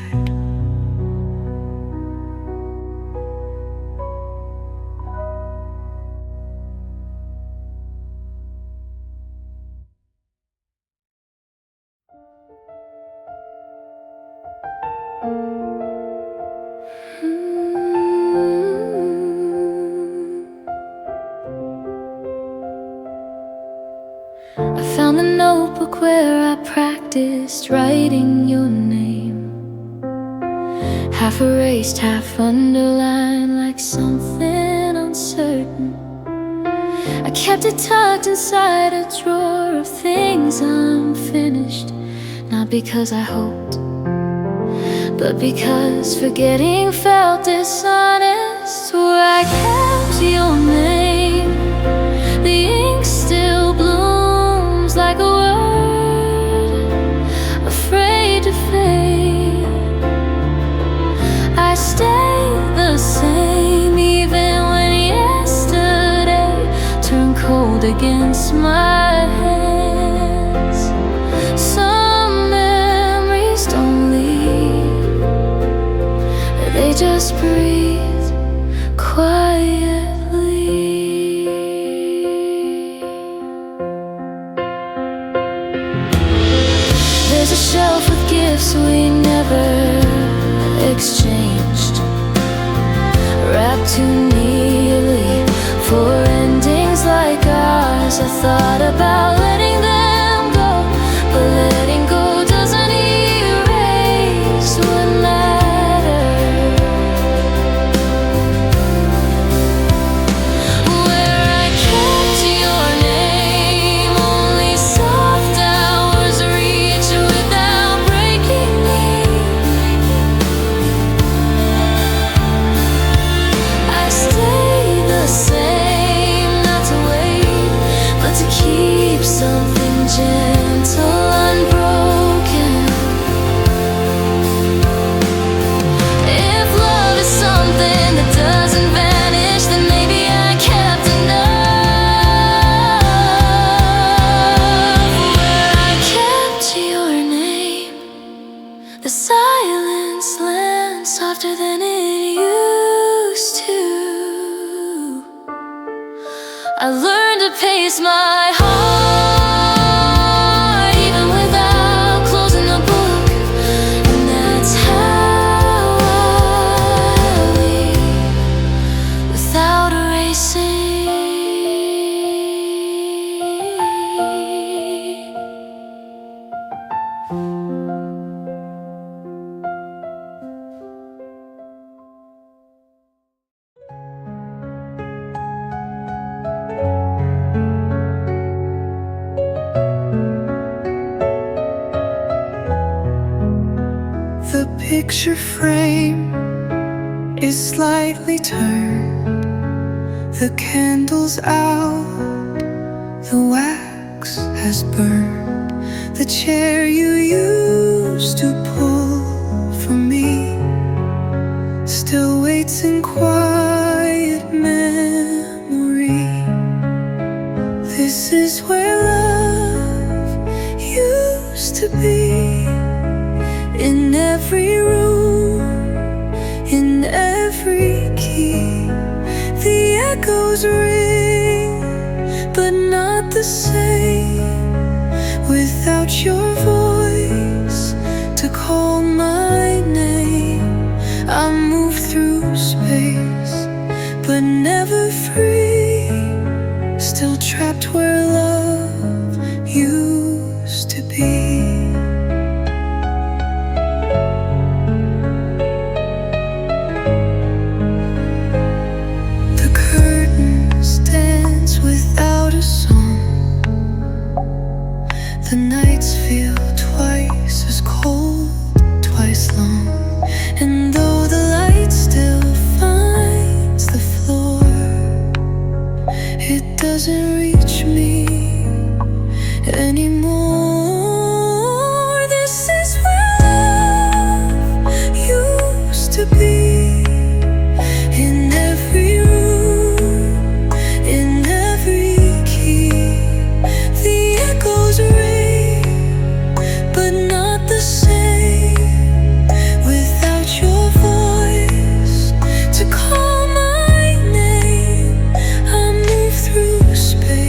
A: I found the notebook where I practiced writing your name, half erased, half underlined, like something uncertain. I kept it tucked inside a drawer of things unfinished, not because I hoped, but because forgetting felt dishonest. Where I kept your name, the ink still blooms like a word afraid to fade. I stay the same.
C: against my hands. Some memories don't leave, they just breathe quietly. There's a shelf with gifts we never exchanged, wrapped too neatly for endings like ours. I thought about letting them go, but letting go doesn't erase what mattered. Where I kept your name, only soft hours reach without breaking me. I stay the same, not to wait, but to keep something gentle unbroken. If love is something that doesn't vanish, then maybe I kept enough. Where I kept your name, the silence lands softer than it used to. I learned to pace my heart even without closing the book, and that's how I leave without erasing.
B: The picture frame is slightly turned, the candle's out, the wax has burned. The chair you used to pull for me still waits in quiet memory. This is where love used to be. In every room, in every key, the echoes ring, but not the same. Without your voice to call my name, I move through space, but never free. Still trapped where love used to be. Without a song, the nights feel twice as cold, twice long. And though the light still finds the floor, it doesn't reach me anymore. This is where love used to be. In every room, in every key, the echoes ring, but not the same. Without your voice to call my name, I move through space.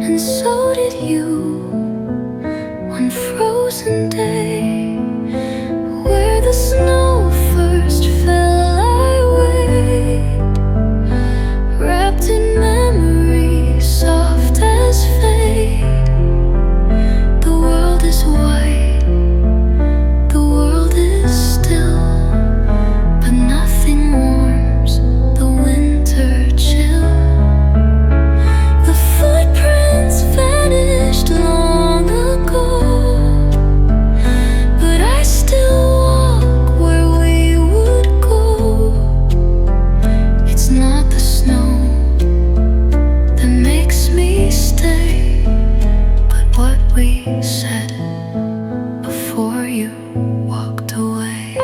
A: and so did you. One frozen day, where the snow first fell, I wait, wrapped in memory, soft as fate. The world is white, the world is still, but nothing warms the winter chill. The footprints vanished long ago, but I still walk where we would go. It's not the snow that makes me stay, but what we said before you walked away.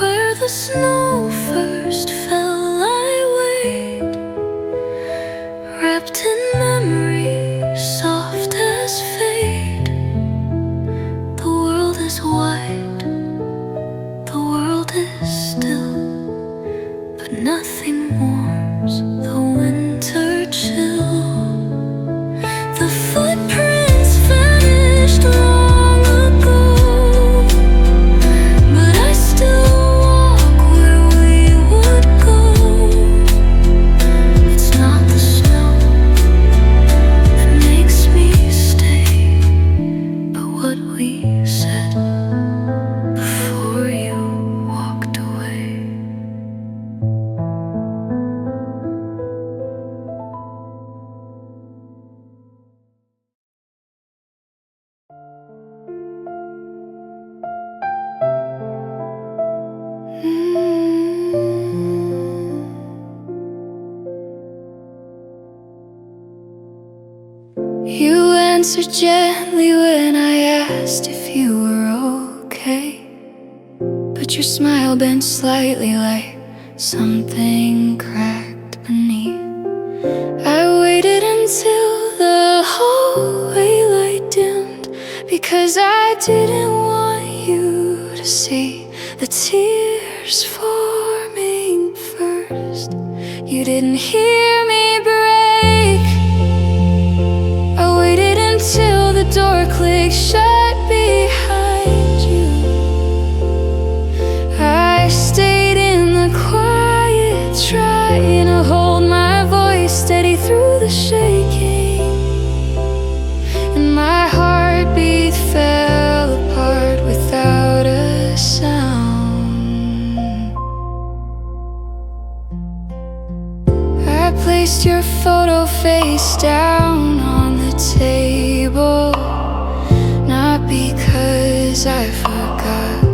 A: Where the snow first fell, I wait, wrapped in memory, soft as fate. The world is white, the world is still, but nothing warms the winter chill. The footprints vanished long ago, but I still walk where we would go. It's not the snow that makes me stay, but what we said before you walked away. You answered gently when I asked if you were okay, but your smile bent slightly like something cracked beneath. I waited until the hallway light dimmed, because I didn't want you to see the tears forming first. You didn't hear me break. I waited until the door clicked shut behind you. I stayed in the quiet, trying to hold my voice steady through the shaking, and my heartbeat fell apart without a sound. I placed your photo face down on the table, not because I forgot,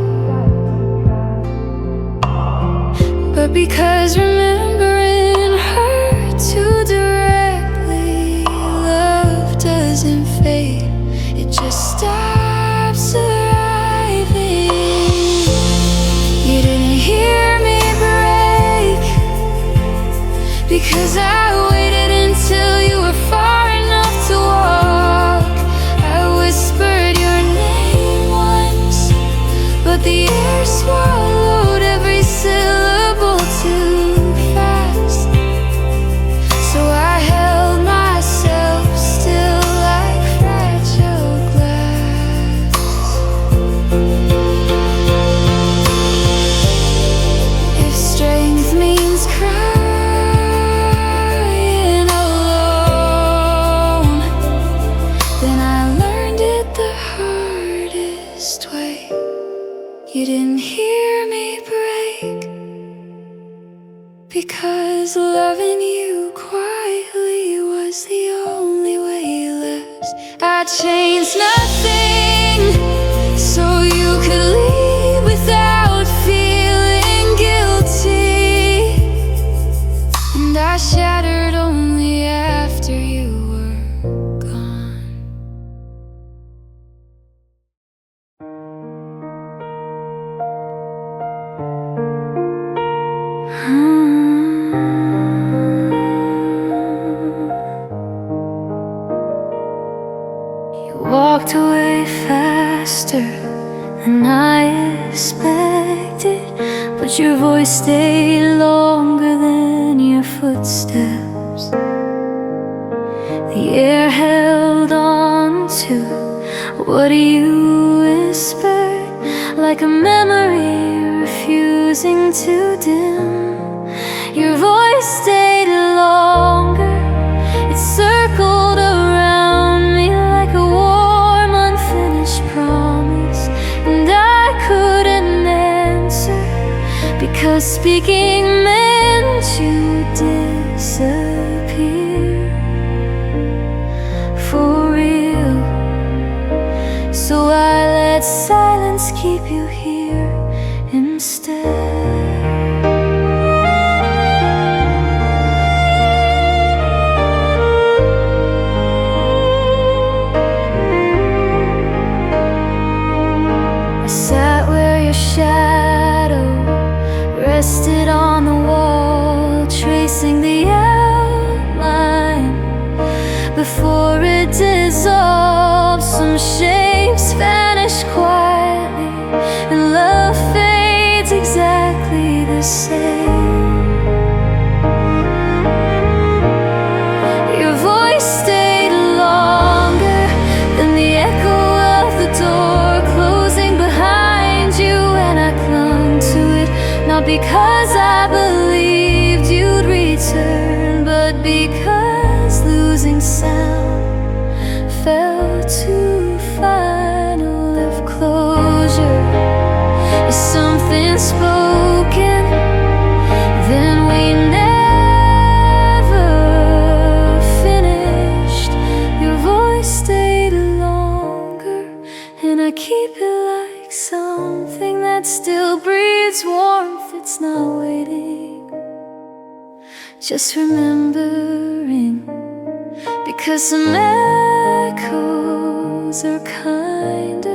A: but because remembering hurt too directly. Love doesn't fade, it just stops arriving. You didn't hear me break, because I waited until you were far enough to walk. I whispered your name once, but the air swallowed every syllable too
C: changed nothing, so you could leave without feeling guilty. And I shattered only after you were gone.
A: Walked away faster than I expected, but your voice stayed longer than your footsteps. The air held on to what you whispered, like a memory refusing to dim. Your voice stayed longer, it circled around me like a warm, unfinished promise. And I couldn't answer, because speaking meant you disappear for real. So I let silence keep you here instead. Rested on the wall, tracing the outline before it dissolved. Some shapes vanish quietly, and love fades exactly the same. Your voice stayed longer than the echo of the door closing behind you, and I clung to it. Not because I believed you'd return, but because losing sound felt too final. If closure is something spoken, then we never finished. Your voice stayed longer, and I keep it like something that still breathes warmth. It's not waiting, just remembering, because some echoes are kinder